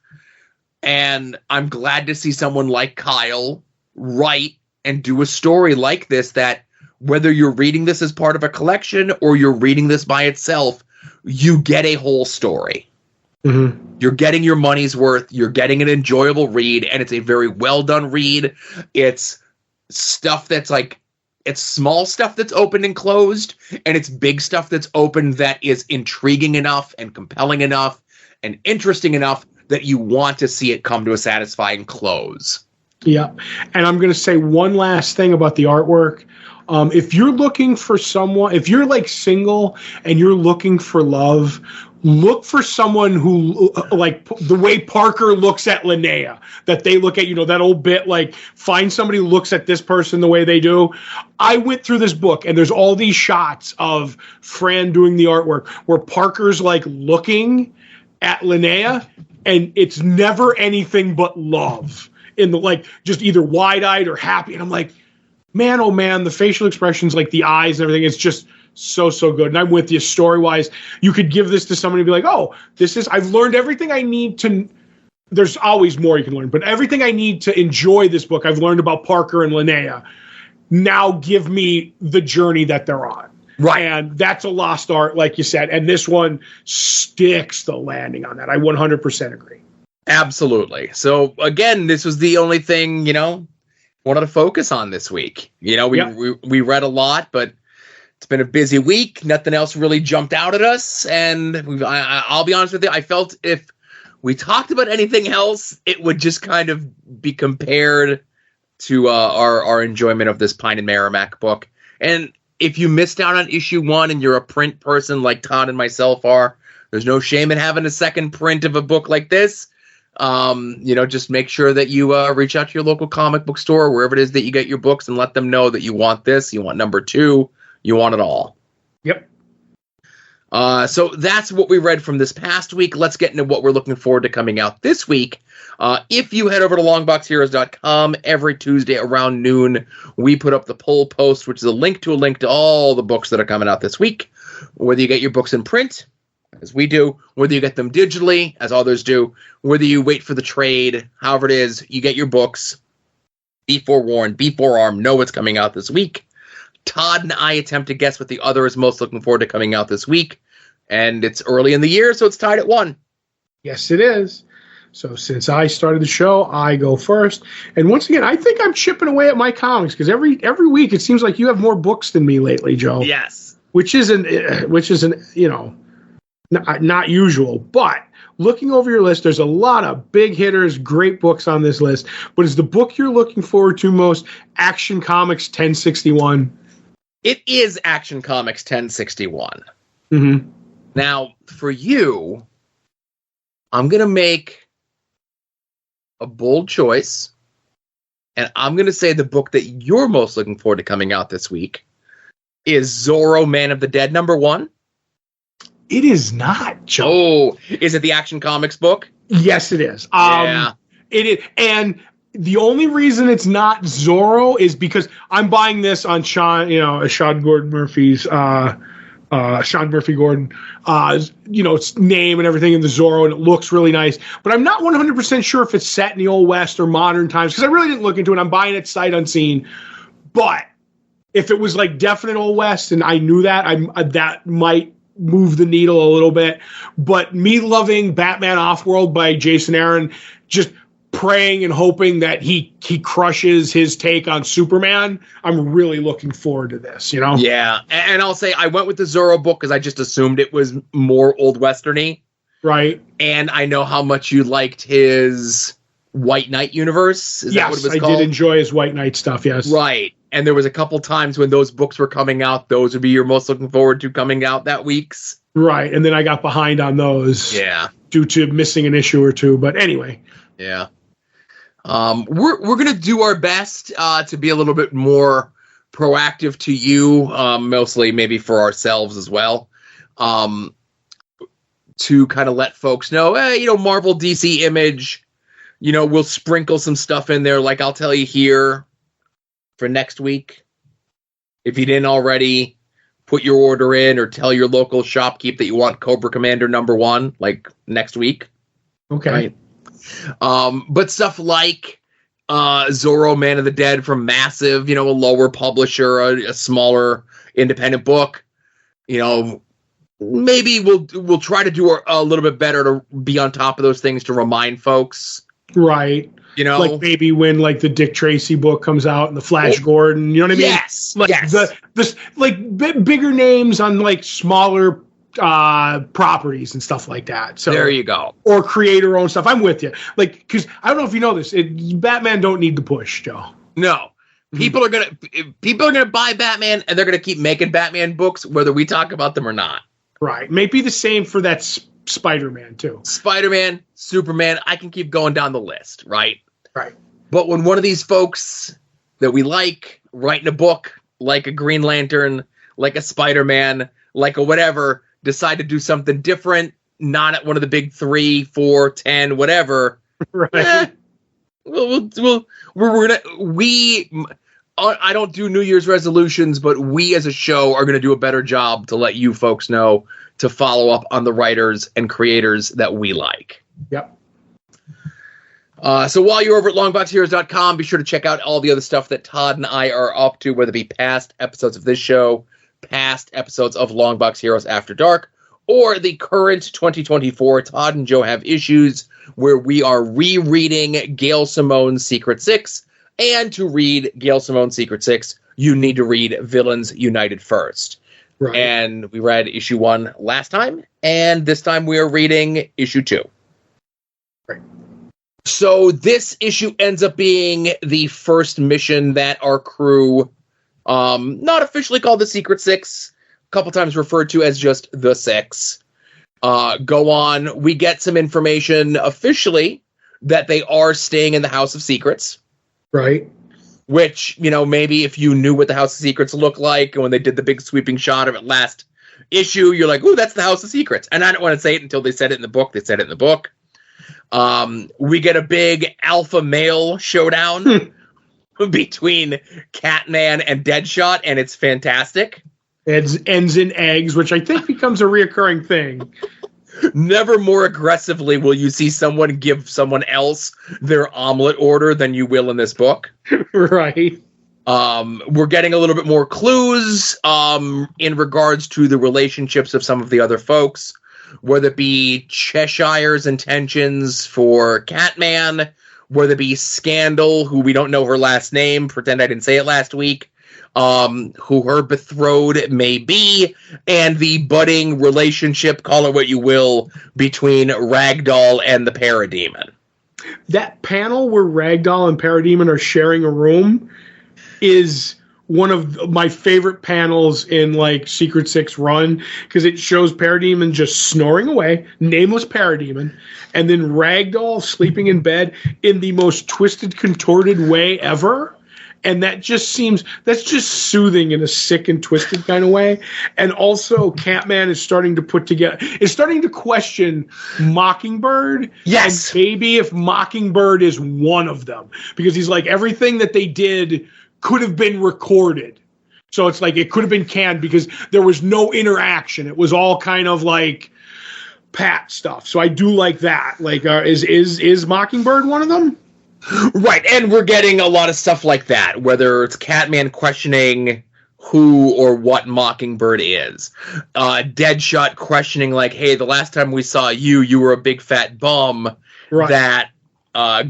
And I'm glad to see someone like Kyle write and do a story like this, that whether you're reading this as part of a collection or you're reading this by itself, you get a whole story. Mm-hmm. You're getting your money's worth. You're getting an enjoyable read, and it's a very well done read. It's stuff that's like, it's small stuff that's opened and closed, and it's big stuff that's open that is intriguing enough and compelling enough and interesting enough that you want to see it come to a satisfying close. Yeah. And I'm going to say one last thing about the artwork. If you're looking for someone, if you're like single and you're looking for love, look for someone who, like the way Parker looks at Linnea, that they look at, that old bit, like find somebody who looks at this person the way they do. I went through this book and there's all these shots of Fran doing the artwork where Parker's like looking at Linnea and it's never anything but love in the, like, just either wide-eyed or happy. And I'm like, man, oh man, the facial expressions, like the eyes and everything, it's just so good. And I'm with you story-wise. You could give this to somebody and be like, oh, I've learned everything I need to, there's always more you can learn, but everything I need to enjoy this book, I've learned about Parker and Linnea. Now give me the journey that they're on. Right. And that's a lost art, like you said. And this one sticks the landing on that. I 100% agree. Absolutely. So again, this was the only thing, wanted to focus on this week. We read a lot, but it's been a busy week. Nothing else really jumped out at us. And I'll be honest with you, I felt if we talked about anything else, it would just kind of be compared to our enjoyment of this Pine and Merrimack book. And if you missed out on issue 1 and you're a print person like Todd and myself are, there's no shame in having a second print of a book like this. Just make sure that you reach out to your local comic book store, wherever it is that you get your books, and let them know that you want this, you want #2, you want it all. Yep. So that's what we read from this past week. Let's get into what we're looking forward to coming out this week. If you head over to longboxheroes.com, every Tuesday around noon, we put up the poll post, which is a link to all the books that are coming out this week. Whether you get your books in print, as we do, whether you get them digitally, as others do, whether you wait for the trade, however it is, you get your books. Be forewarned, be forearmed, know what's coming out this week. Todd and I attempt to guess what the other is most looking forward to coming out this week. And it's early in the year, so it's tied at 1. Yes, it is. So since I started the show, I go first. And once again, I think I'm chipping away at my comics because every week it seems like you have more books than me lately, Joe. Yes. Which isn't not usual. But looking over your list, there's a lot of big hitters, great books on this list. But is the book you're looking forward to most Action Comics 1061? It is Action Comics 1061. Mm-hmm. Now, for you, I'm going to make a bold choice, And I'm going to say the book that you're most looking forward to coming out this week is Zorro, Man of the Dead, #1. It is not, Joe. Oh, is it the Action Comics book? Yes, it is. Yeah. It is. And the only reason it's not Zorro is because I'm buying this on Sean Gordon Murphy's, Sean Murphy Gordon, name and everything in the Zorro, and it looks really nice. But I'm not 100% sure if it's set in the Old West or modern times, because I really didn't look into it. I'm buying it sight unseen. But if it was like definite Old West and I knew that, that might move the needle a little bit. But me loving Batman Offworld by Jason Aaron, just praying and hoping that he crushes his take on Superman, I'm really looking forward to this, Yeah, and I'll say I went with the Zorro book because I just assumed it was more Old Western-y. Right. And I know how much you liked his White Knight universe. Is that what it was called? I did enjoy his White Knight stuff, yes. Right. And there was a couple times when those books were coming out, those would be your most looking forward to coming out that week's. Right, and then I got behind on those. Yeah. Due to missing an issue or two, but anyway. Yeah. We're gonna do our best to be a little bit more proactive to you, mostly maybe for ourselves as well, to kind of let folks know, Marvel, DC, Image, we'll sprinkle some stuff in there. Like I'll tell you here for next week, if you didn't already put your order in or tell your local shopkeep that you want Cobra Commander #1, like next week. Okay. Right? But stuff like Zorro, Man of the Dead from Massive, a lower publisher, a smaller independent book, maybe we'll try to do a little bit better to be on top of those things to remind folks. Right. Like maybe when like the Dick Tracy book comes out and the Flash Gordon, you know what I mean? Yes. Like yes. Bigger names on like smaller properties and stuff like that. So there you go. Or creator owned stuff. I'm with you. Like, because I don't know if you know this, Batman don't need the push, Joe. No. People are gonna buy Batman, and they're gonna keep making Batman books, whether we talk about them or not. Right. Maybe the same for that Spider-Man too. Spider-Man, Superman. I can keep going down the list. Right. Right. But when one of these folks that we like writing a book, like a Green Lantern, like a Spider-Man, like a whatever, decide to do something different, not at one of the big 3, 4, 10, whatever. Right. I don't do New Year's resolutions, but we as a show are going to do a better job to let you folks know to follow up on the writers and creators that we like. Yep. So while you're over at longboxheroes.com, be sure to check out all the other stuff that Todd and I are up to, whether it be past episodes of this show, past episodes of Longbox Heroes After Dark, or the current 2024 Todd and Joe Have Issues, where we are rereading Gail Simone's Secret Six. And to read Gail Simone's Secret Six, you need to read Villains United first. Right. And we read issue 1 last time, and this time we are reading issue 2. Right. So this issue ends up being the first mission that our crew, not officially called the Secret Six, a couple times referred to as just the Six, go on. We get some information officially that they are staying in the House of Secrets. Right. Which, maybe if you knew what the House of Secrets looked like, and when they did the big sweeping shot of it last issue, you're like, ooh, that's the House of Secrets. And I don't want to say it until they said it in the book. They said it in the book. We get a big alpha male showdown between Catman and Deadshot, and it's fantastic. It ends in eggs, which I think becomes a reoccurring thing. Never more aggressively will you see someone give someone else their omelet order than you will in this book. Right. We're getting a little bit more clues in regards to the relationships of some of the other folks, whether it be Cheshire's intentions for Catman, whether it be Scandal, who we don't know her last name, pretend I didn't say it last week, who her betrothed may be, and the budding relationship, call it what you will, between Ragdoll and the Parademon. That panel where Ragdoll and Parademon are sharing a room is one of my favorite panels in like Secret Six run, because it shows Parademon just snoring away, nameless Parademon, and then Ragdoll sleeping in bed in the most twisted, contorted way ever. And that's just soothing in a sick and twisted kind of way. And also Catman is starting to question Mockingbird. Yes. And maybe if Mockingbird is one of them, because he's like, everything that they did could have been recorded. So it's like, it could have been canned because there was no interaction. It was all kind of like pat stuff. So I do like that. Like, is Mockingbird one of them? Right, and we're getting a lot of stuff like that, whether it's Catman questioning who or what Mockingbird is. Deadshot questioning, like, hey, the last time we saw you were a big fat bum that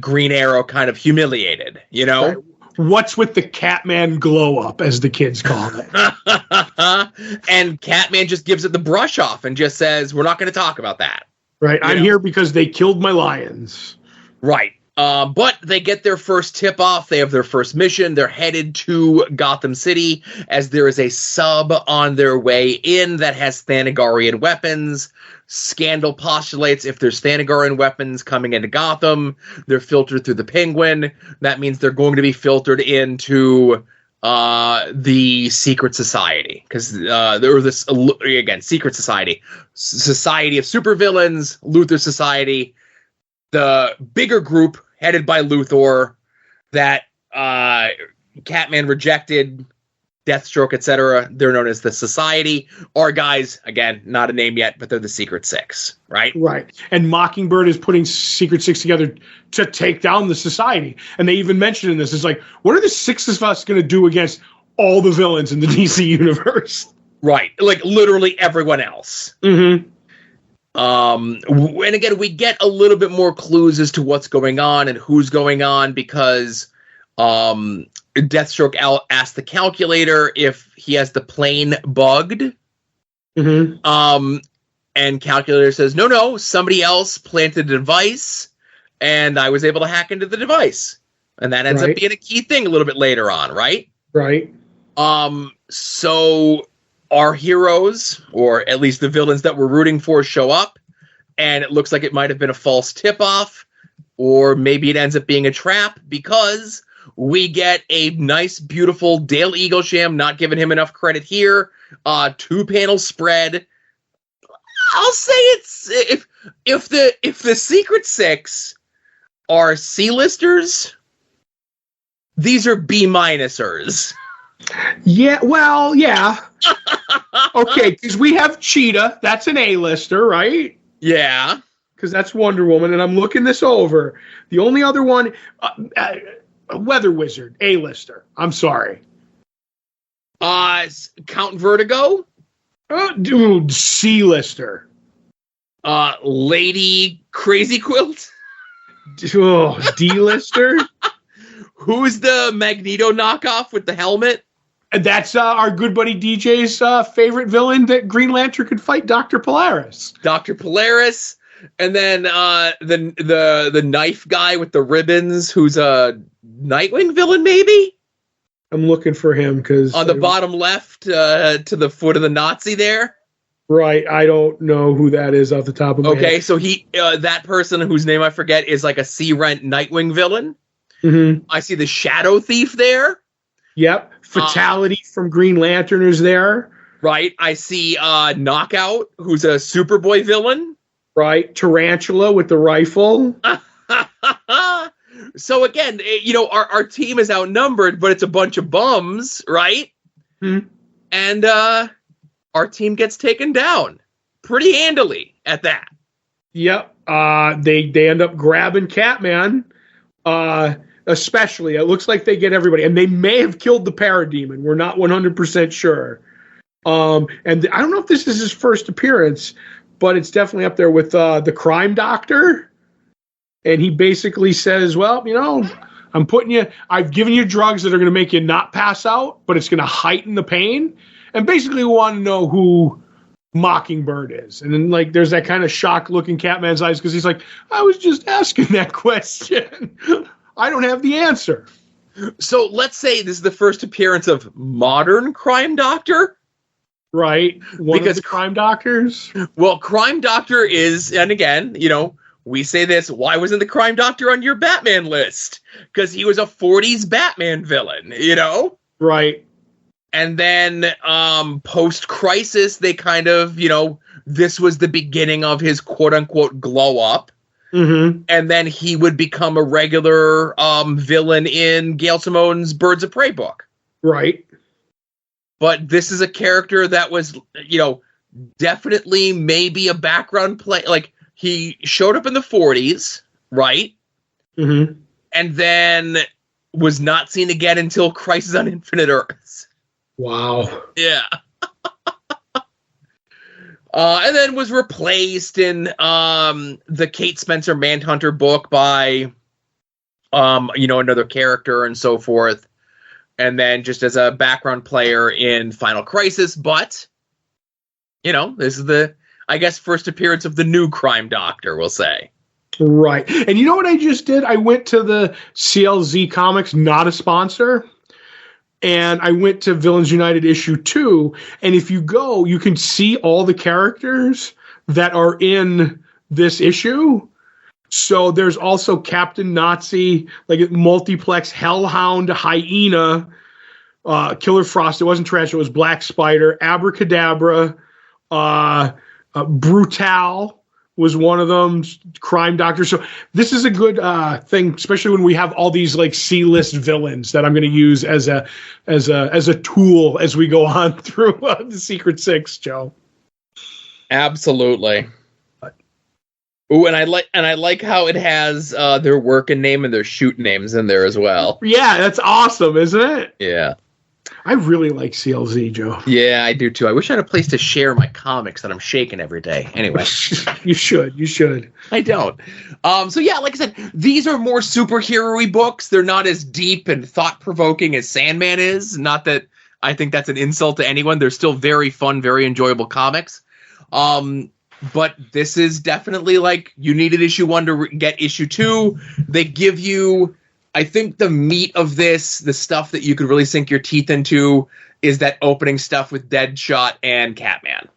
Green Arrow kind of humiliated, you know? Right. What's with the Catman glow up, as the kids call it? And Catman just gives it the brush off and just says, we're not going to talk about that. Right, I'm here because they killed my lions. Right. But they get their first tip off. They have their first mission. They're headed to Gotham City as there is a sub on their way in that has Thanagarian weapons. Scandal postulates if there's Thanagarian weapons coming into Gotham, they're filtered through the Penguin. That means they're going to be filtered into the Secret Society. Because there was this, again, Secret Society. Society of Supervillains, Luthor Society. The bigger group headed by Luthor that Catman rejected, Deathstroke, etc. They're known as the Society. Our guys, again, not a name yet, but they're the Secret Six, right? Right. And Mockingbird is putting Secret Six together to take down the Society. And they even mentioned in this, it's like, what are the six of us going to do against all the villains in the DC universe? Right. Like, literally everyone else. Mm-hmm. And again, we get a little bit more clues as to what's going on and who's going on because Deathstroke asked the calculator if he has the plane bugged. Mm-hmm. And calculator says, no, somebody else planted a device and I was able to hack into the device. And that ends up being a key thing a little bit later on, right? Right. So our heroes, or at least the villains that we're rooting for, show up, and it looks like it might have been a false tip-off, or maybe it ends up being a trap, because we get a nice, beautiful Dale Eaglesham, not giving him enough credit here, 2-panel spread. I'll say it's if the Secret Six are C-listers, these are B-minusers. Yeah, well, yeah. Okay, because we have Cheetah. That's an A-lister, right? Yeah. Because that's Wonder Woman, and I'm looking this over. The only other one, Weather Wizard, A-lister. I'm sorry. Count Vertigo? Dude, C-lister. Lady Crazy Quilt? Oh, D-lister? Who's the Magneto knockoff with the helmet? And that's our good buddy DJ's favorite villain that Green Lantern could fight, Dr. Polaris. Dr. Polaris. And then the knife guy with the ribbons, who's a Nightwing villain, maybe? I'm looking for him because on the bottom left to the foot of the Nazi there. Right, I don't know who that is off the top of my head. Okay, so he that person whose name I forget is like a C-Rent Nightwing villain. Mm-hmm. I see the Shadow Thief there. Yep, Fatality from Green Lantern is there. Right, I see Knockout, who's a Superboy villain. Right, Tarantula with the rifle. So again, you know, our team is outnumbered, but it's a bunch of bums, right? Mm-hmm. And our team gets taken down pretty handily at that. Yep, they end up grabbing Catman. Especially, it looks like they get everybody, and they may have killed the Parademon. We're not 100% sure. And I don't know if this is his first appearance, but it's definitely up there with the Crime Doctor. And he basically says, well, you know, I've given you drugs that are going to make you not pass out, but it's going to heighten the pain. And basically we want to know who Mockingbird is. And then, like, there's that kind of shocked look in Catman's eyes because he's like, I was just asking that question. I don't have the answer. So let's say this is the first appearance of modern Crime Doctor. Right. One of the Crime Doctors. Well, Crime Doctor is, and again, we say this, why wasn't the Crime Doctor on your Batman list? Because he was a 40s Batman villain, Right. And then post-Crisis, they kind of, this was the beginning of his quote-unquote glow-up. Mm-hmm. And then he would become a regular villain in Gail Simone's Birds of Prey book. Right. But this is a character that was, definitely maybe a background play. Like, he showed up in the 40s, right? Mm-hmm. And then was not seen again until Crisis on Infinite Earths. Wow. Yeah. And then was replaced in the Kate Spencer Manhunter book by, another character and so forth. And then just as a background player in Final Crisis. But, this is the, I guess, first appearance of the new Crime Doctor, we'll say. Right. And you know what I just did? I went to the CLZ Comics, not a sponsor. And I went to Villains United issue 2. And if you go, you can see all the characters that are in this issue. So there's also Captain Nazi, like Multiplex, Hellhound, Hyena, Killer Frost. It wasn't Trash. It was Black Spider, Abracadabra, Brutal was one of them, Crime Doctor. So this is a good thing, especially when we have all these like C-list villains that I'm going to use as a tool as we go on through the Secret Six, Joe. Absolutely. Ooh, and I like how it has their working name and their shoot names in there as well. Yeah, that's awesome, isn't it? Yeah. I really like CLZ, Joe. Yeah, I do too. I wish I had a place to share my comics that I'm shaking every day. Anyway. You should. I don't. So yeah, like I said, these are more superhero-y books. They're not as deep and thought-provoking as Sandman is. Not that I think that's an insult to anyone. They're still very fun, very enjoyable comics. But this is definitely like you needed issue 1 to get issue 2. They give you, I think the meat of this, the stuff that you could really sink your teeth into, is that opening stuff with Deadshot and Catman.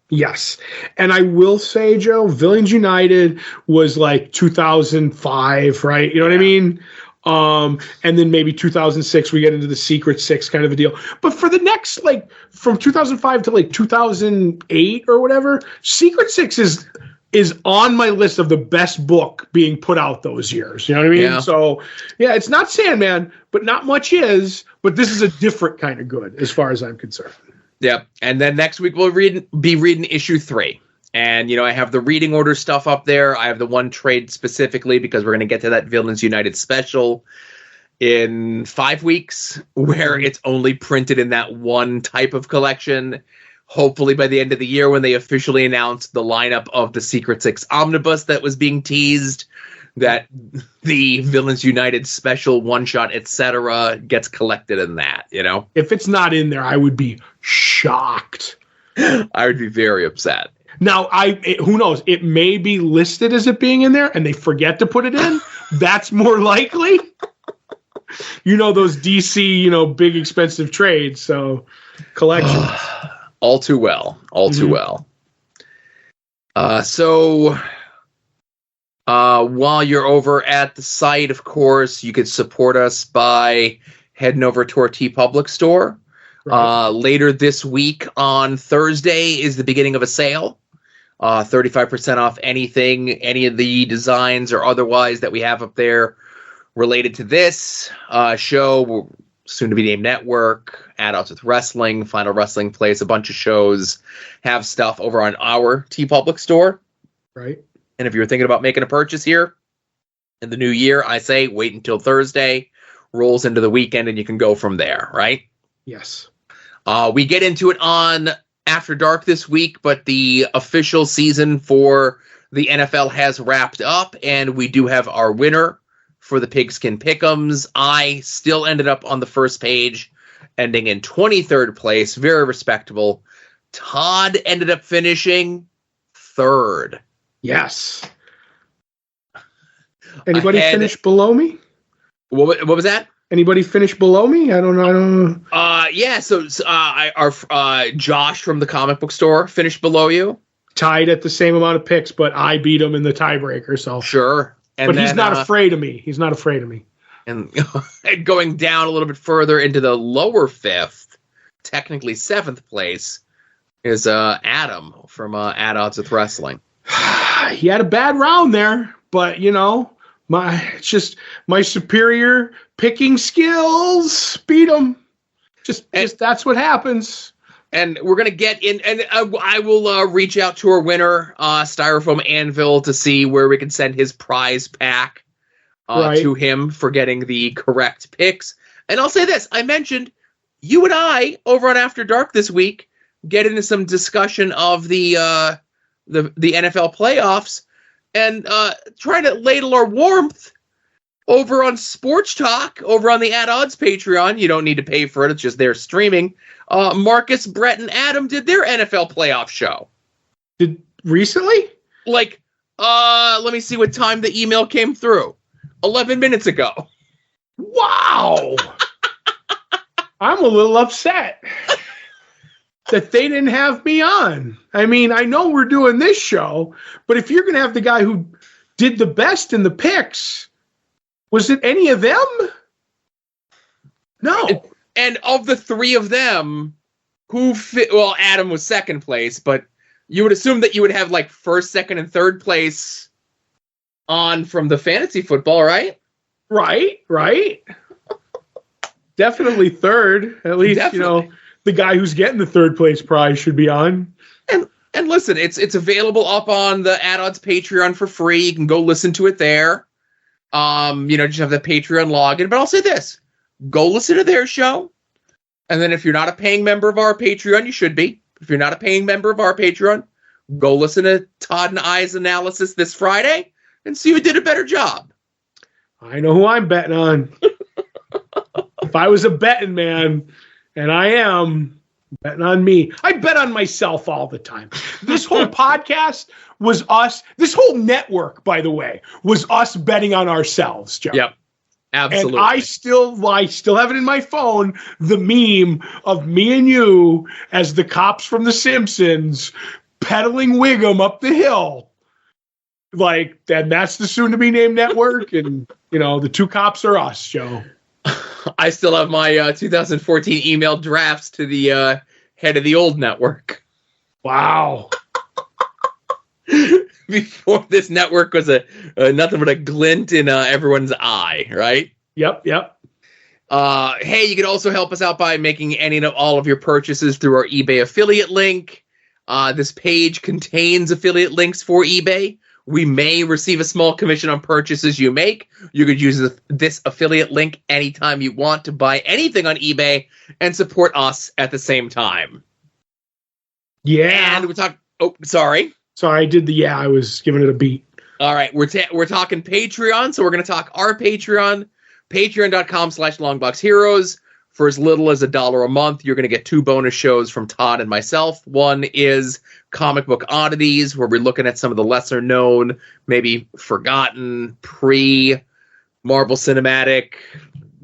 Yes. And I will say, Joe, Villains United was like 2005, right? You know what I mean? And then maybe 2006, we get into the Secret Six kind of a deal. But for the next, like, from 2005 to like 2008 or whatever, Secret Six is on my list of the best book being put out those years. You know what I mean? Yeah. So, yeah, it's not Sandman, but not much is. But this is a different kind of good as far as I'm concerned. Yep. And then next week we'll be reading issue 3. And, I have the reading order stuff up there. I have the one trade specifically because we're going to get to that Villains United special in 5 weeks where it's only printed in that one type of collection. Hopefully by the end of the year when they officially announce the lineup of the Secret Six Omnibus that was being teased, that the Villains United special one-shot, etc. gets collected in that, If it's not in there, I would be shocked. I would be very upset. Now, who knows? It may be listed as it being in there, and they forget to put it in. That's more likely. Those DC, big expensive trades. So, collections. All too well. All too well. So, while you're over at the site, of course, you could support us by heading over to our TeePublic store. Right. Later this week on Thursday is the beginning of a sale. 35% off anything, any of the designs or otherwise that we have up there related to this show, soon to be named Network, Adults with Wrestling, Final Wrestling Place, a bunch of shows have stuff over on our TeePublic store. Right. And if you're thinking about making a purchase here in the new year, I say wait until Thursday, rolls into the weekend, and you can go from there, right? Yes. We get into it on After Dark this week, but the official season for the NFL has wrapped up, and we do have our winner for the Pigskin Pick'ems. I still ended up on the first page, ending in 23rd place. Very respectable. Todd ended up finishing 3rd. Yes. Anybody finish below me? What was that? Anybody finish below me? I don't know. Yeah. So our Josh from the comic book store finished below you. Tied at the same amount of picks, but I beat him in the tiebreaker. So sure. But he's not afraid of me. He's not afraid of me. And going down a little bit further into the lower fifth, technically seventh place, is Adam from At Odds with Wrestling. He had a bad round there, but it's just my superior picking skills beat him. Just that's what happens. And we're gonna get in, and I will reach out to our winner, Styrofoam Anvil, to see where we can send his prize pack to him for getting the correct picks. And I'll say this: I mentioned you and I over on After Dark this week get into some discussion of the NFL playoffs and trying to ladle our warmth over on Sports Talk, over on the At Odds Patreon. You don't need to pay for it. It's just there streaming. Marcus, Brett, and Adam did their NFL playoff show. Did recently? Let me see what time the email came through. 11 minutes ago. Wow. I'm a little upset that they didn't have me on. I mean, I know we're doing this show, but if you're going to have the guy who did the best in the picks, was it any of them? No. And of the three of them, Adam was second place, but you would assume that you would have first, second, and third place on from the fantasy football, right? Right. Definitely third. At least, Definitely. The guy who's getting the third place prize should be on. And listen, it's available up on the At Odds Patreon for free. You can go listen to it there. Just have the Patreon login. But I'll say this: go listen to their show, and then if you're not a paying member of our Patreon, you should be. If you're not a paying member of our Patreon, go listen to Todd and I's analysis this Friday and see who did a better job. I know who I'm betting on. If I was a betting man, and I am betting on me, I bet on myself all the time. This whole podcast was us. This whole network, by the way, was us betting on ourselves, Joe. Yep. Absolutely. And I still have it in my phone, the meme of me and you as the cops from The Simpsons pedaling Wiggum up the hill. And that's the soon-to-be named network, and, the two cops are us, Joe. I still have my 2014 email drafts to the head of the old network. Wow. Before this network was nothing but a glint in everyone's eye, right? Yep. Hey, you can also help us out by making any and all of your purchases through our eBay affiliate link. This page contains affiliate links for eBay. We may receive a small commission on purchases you make. You could use this affiliate link anytime you want to buy anything on eBay and support us at the same time. Yeah. And we talk. Oh, sorry. Sorry, I did I was giving it a beat. All right, we're talking Patreon, so we're going to talk our Patreon, patreon.com/longboxheroes. For as little as $1 a month, you're going to get 2 bonus shows from Todd and myself. One is Comic Book Oddities, where we're looking at some of the lesser known, maybe forgotten, pre-Marvel Cinematic,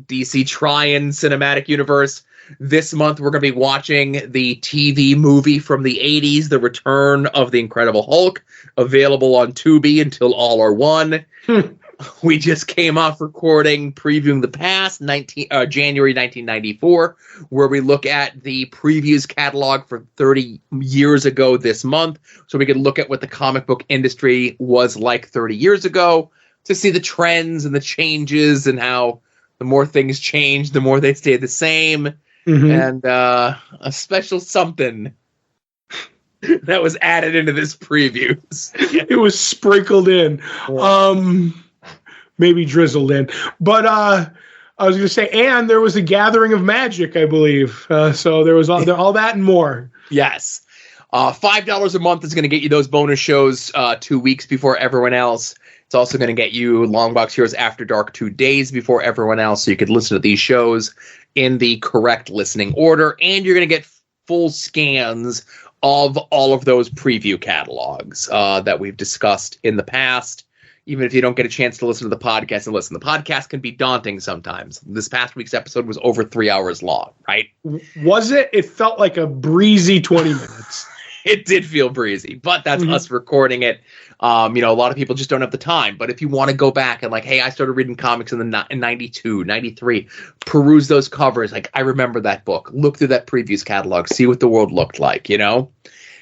DC Tryon Cinematic Universe. This month, we're going to be watching the TV movie from the 80s, The Return of the Incredible Hulk, available on Tubi until all are one. We just came off recording Previewing the Past, January 1994, where we look at the previews catalog for 30 years ago this month, so we can look at what the comic book industry was like 30 years ago to see the trends and the changes and how the more things change, the more they stay the same. Mm-hmm. And a special something that was added into this previews. It was sprinkled in. Maybe drizzled in. But I was going to say, and there was a gathering of magic, I believe. So there was all that and more. Yes. $5 a month is going to get you those bonus shows 2 weeks before everyone else. It's also going to get you Longbox Heroes After Dark 2 days before everyone else, so you could listen to these shows in the correct listening order. And you're going to get full scans of all of those preview catalogs that we've discussed in the past. even if you don't get a chance to listen to the podcast and listen. The podcast can be daunting sometimes. This past week's episode was over 3 hours long, right? Was it? It felt like a breezy 20 minutes. It did feel breezy, but that's us recording it. A lot of people just don't have the time. But if you want to go back and like, hey, I started reading comics in 92, 93, peruse those covers. Like, I remember that book. Look through that previews catalog. See what the world looked like,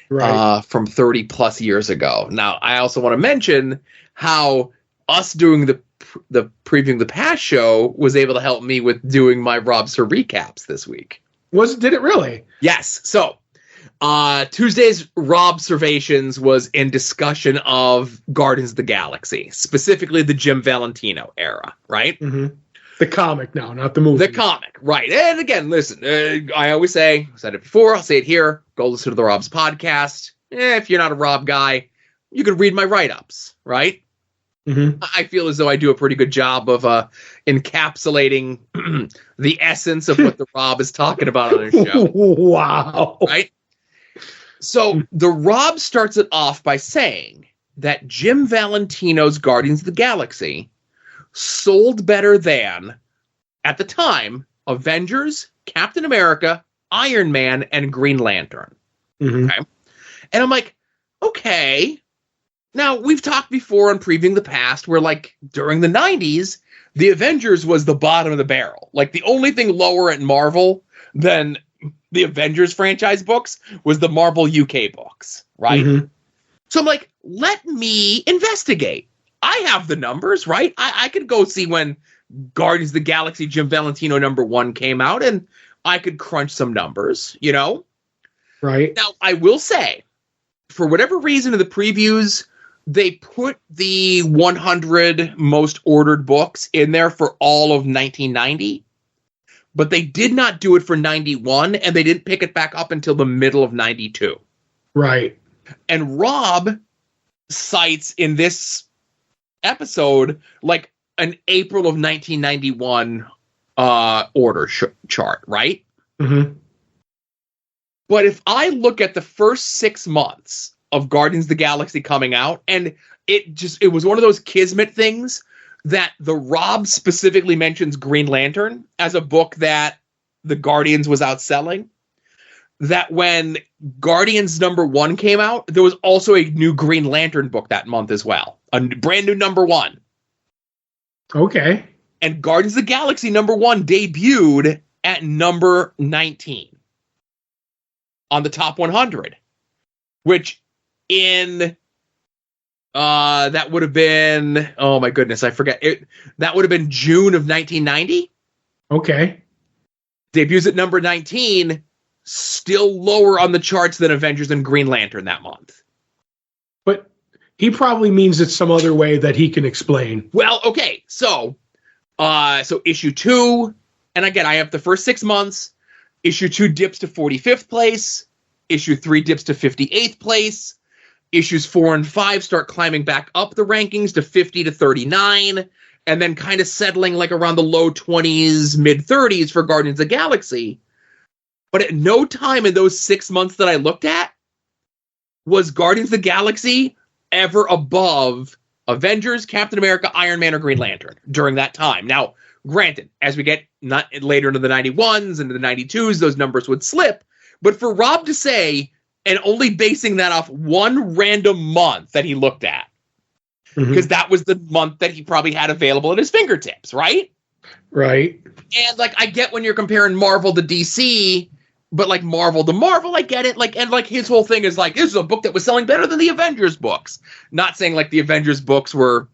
right. From 30 plus years ago. Now, I also want to mention how us doing the previewing the past show was able to help me with doing my Rob Sir recaps this week. Did it really? Yes. So Tuesday's Rob Servations was in discussion of Guardians of the Galaxy, specifically the Jim Valentino era, right? Mm-hmm. The comic now, not the movie. The comic, right. And again, listen, I always say, I said it before, I'll say it here, go listen to the Rob's podcast. If you're not a Rob guy, you can read my write-ups, right? Mm-hmm. I feel as though I do a pretty good job of encapsulating the essence of what the Rob is talking about on his show. Wow. Right? So the Rob starts it off by saying that Jim Valentino's Guardians of the Galaxy sold better than, at the time, Avengers, Captain America, Iron Man, and Green Lantern. Mm-hmm. Okay? And I'm like, okay. Now, we've talked before on Previewing the Past where, like, during the 90s, the Avengers was the bottom of the barrel. Like, the only thing lower at Marvel than the Avengers franchise books was the Marvel UK books, right? Mm-hmm. So I'm like, let me investigate. I have the numbers, right? I could go see when Guardians of the Galaxy Jim Valentino #1 came out, and I could crunch some numbers, Right. Now, I will say, for whatever reason in the previews, they put the 100 most ordered books in there for all of 1990, but they did not do it for 91, and they didn't pick it back up until the middle of 92. Right. And Rob cites in this episode like an April of 1991 order chart, right? Mm-hmm. But if I look at the first 6 months of Guardians of the Galaxy coming out, and it was one of those kismet things that the Rob specifically mentions Green Lantern as a book that the Guardians was outselling, that when Guardians #1 came out, there was also a new Green Lantern book that month as well. A brand new #1. Okay. And Guardians of the Galaxy #1 debuted at number 19 on the top 100, which in that would have been, oh my goodness, I forget it. That would have been June of 1990. Okay. Debuts at number 19, still lower on the charts than Avengers and Green Lantern that month. But he probably means it some other way that he can explain. Well, okay, so issue 2, and again, I have the first 6 months. Issue 2 dips to 45th place. Issue 3 dips to 58th place. Issues 4 and 5 start climbing back up the rankings to 50 to 39, and then kind of settling like around the low 20s, mid 30s for Guardians of the Galaxy. But at no time in those 6 months that I looked at was Guardians of the Galaxy ever above Avengers, Captain America, Iron Man, or Green Lantern during that time. Now, granted, as we get not later into the 91s, into the 92s, those numbers would slip. But for Rob to say, and only basing that off one random month that he looked at, because that was the month that he probably had available at his fingertips, right? Right. And like, I get when you're comparing Marvel to DC, but like Marvel to Marvel, I get it. Like, and like his whole thing is like, this is a book that was selling better than the Avengers books. Not saying like the Avengers books were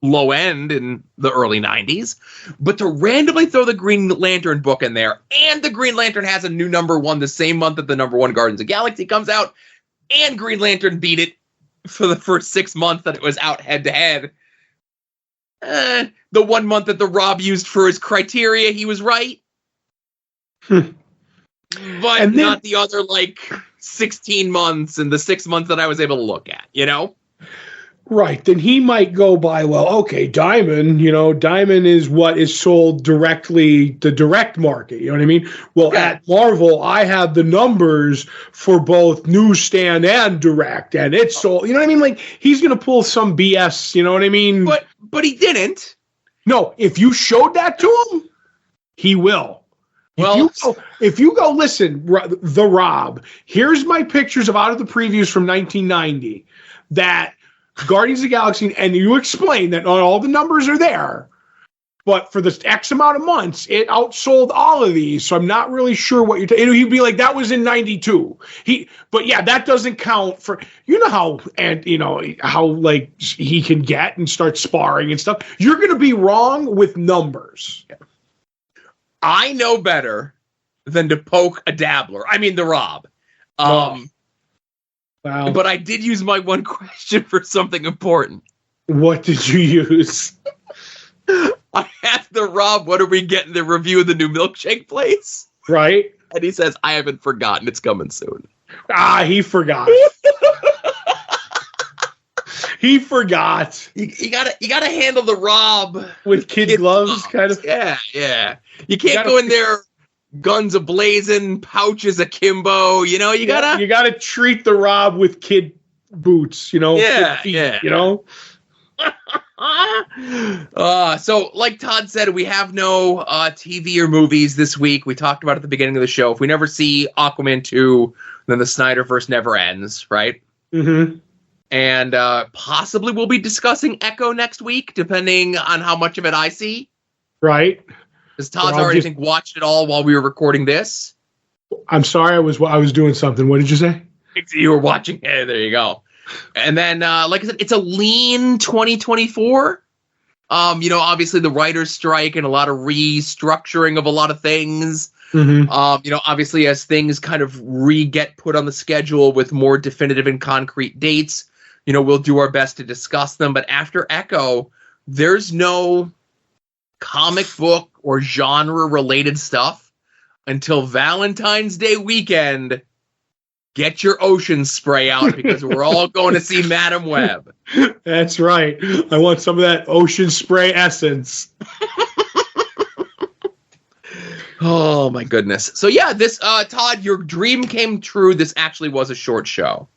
low end in the early 90s, but to randomly throw the Green Lantern book in there, and the Green Lantern has a new #1 the same month that the #1 Guardians of the Galaxy comes out, and Green Lantern beat it for the first 6 months that it was out head to head. The 1 month that the Rob used for his criteria, he was right. But and not the other, like, 16 months and the 6 months that I was able to look at, Right. Then he might go by, well, okay, Diamond, Diamond is what is sold directly, the direct market. You know what I mean? Well, Okay. At Marvel, I have the numbers for both newsstand and direct, and it's sold. You know what I mean? Like, he's going to pull some BS. You know what I mean? But he didn't. No, if you showed that to him, he will. Well, if you go, listen, the Rob, here's my pictures of out of the previews from 1990 that Guardians of the Galaxy, and you explain that not all the numbers are there, but for this X amount of months, it outsold all of these. So I'm not really sure what you're he'd be like, that was in 92. But yeah, that doesn't count for, how, and how like he can get and start sparring and stuff. You're going to be wrong with numbers. I know better than to poke a dabbler. I mean, the Rob. Wow. But I did use my one question for something important. What did you use? I asked the Rob, what are we getting the review of the new milkshake place? Right. And he says, I haven't forgotten. It's coming soon. He forgot. He forgot. You gotta handle the Rob with kid gloves, kind of. Yeah. You can't go in there guns a-blazing, pouches akimbo. You gotta treat the Rob with kid boots. Feet, So like Todd said, we have no TV or movies this week. We talked about it at the beginning of the show. If we never see Aquaman 2, then the Snyderverse never ends, right? Mm-hmm. And possibly we'll be discussing Echo next week, depending on how much of it I see. Right. Because Todd's already watched it all while we were recording this. I'm sorry, I was doing something. What did you say? You were watching. Hey, there you go. And then, like I said, it's a lean 2024. Obviously the writer's strike and a lot of restructuring of a lot of things. Mm-hmm. Obviously as things kind of get put on the schedule with more definitive and concrete dates, we'll do our best to discuss them. But after Echo, there's no comic book or genre related stuff until Valentine's Day weekend. Get your ocean spray out because we're all going to see Madam Web. That's right. I want some of that ocean spray essence. Oh my goodness. So yeah, this Todd, your dream came true. This actually was a short show.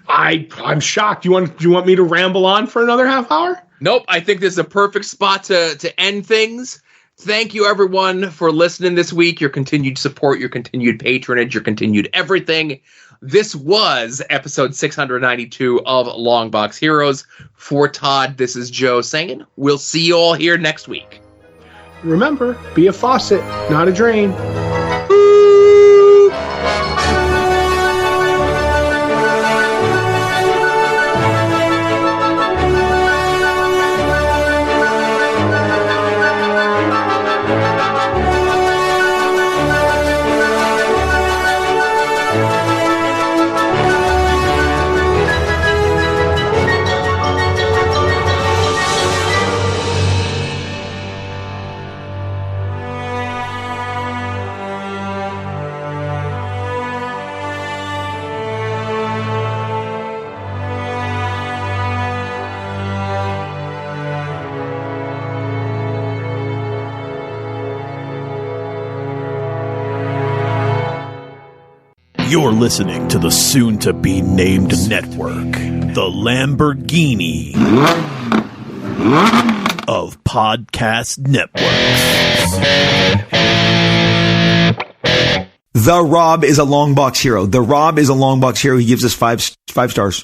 I'm shocked. Do you want me to ramble on for another half hour? Nope. I think this is a perfect spot to end things. Thank you everyone for listening this week. Your continued support, your continued patronage, your continued everything. This was episode 692 of Longbox Heroes. For Todd, this is Joe saying we'll see you all here next week. Remember, be a faucet, not a drain. You're listening to the soon-to-be-named network, the Lamborghini of podcast networks. The Rob is a Longbox hero. The Rob is a Longbox hero. He gives us five stars.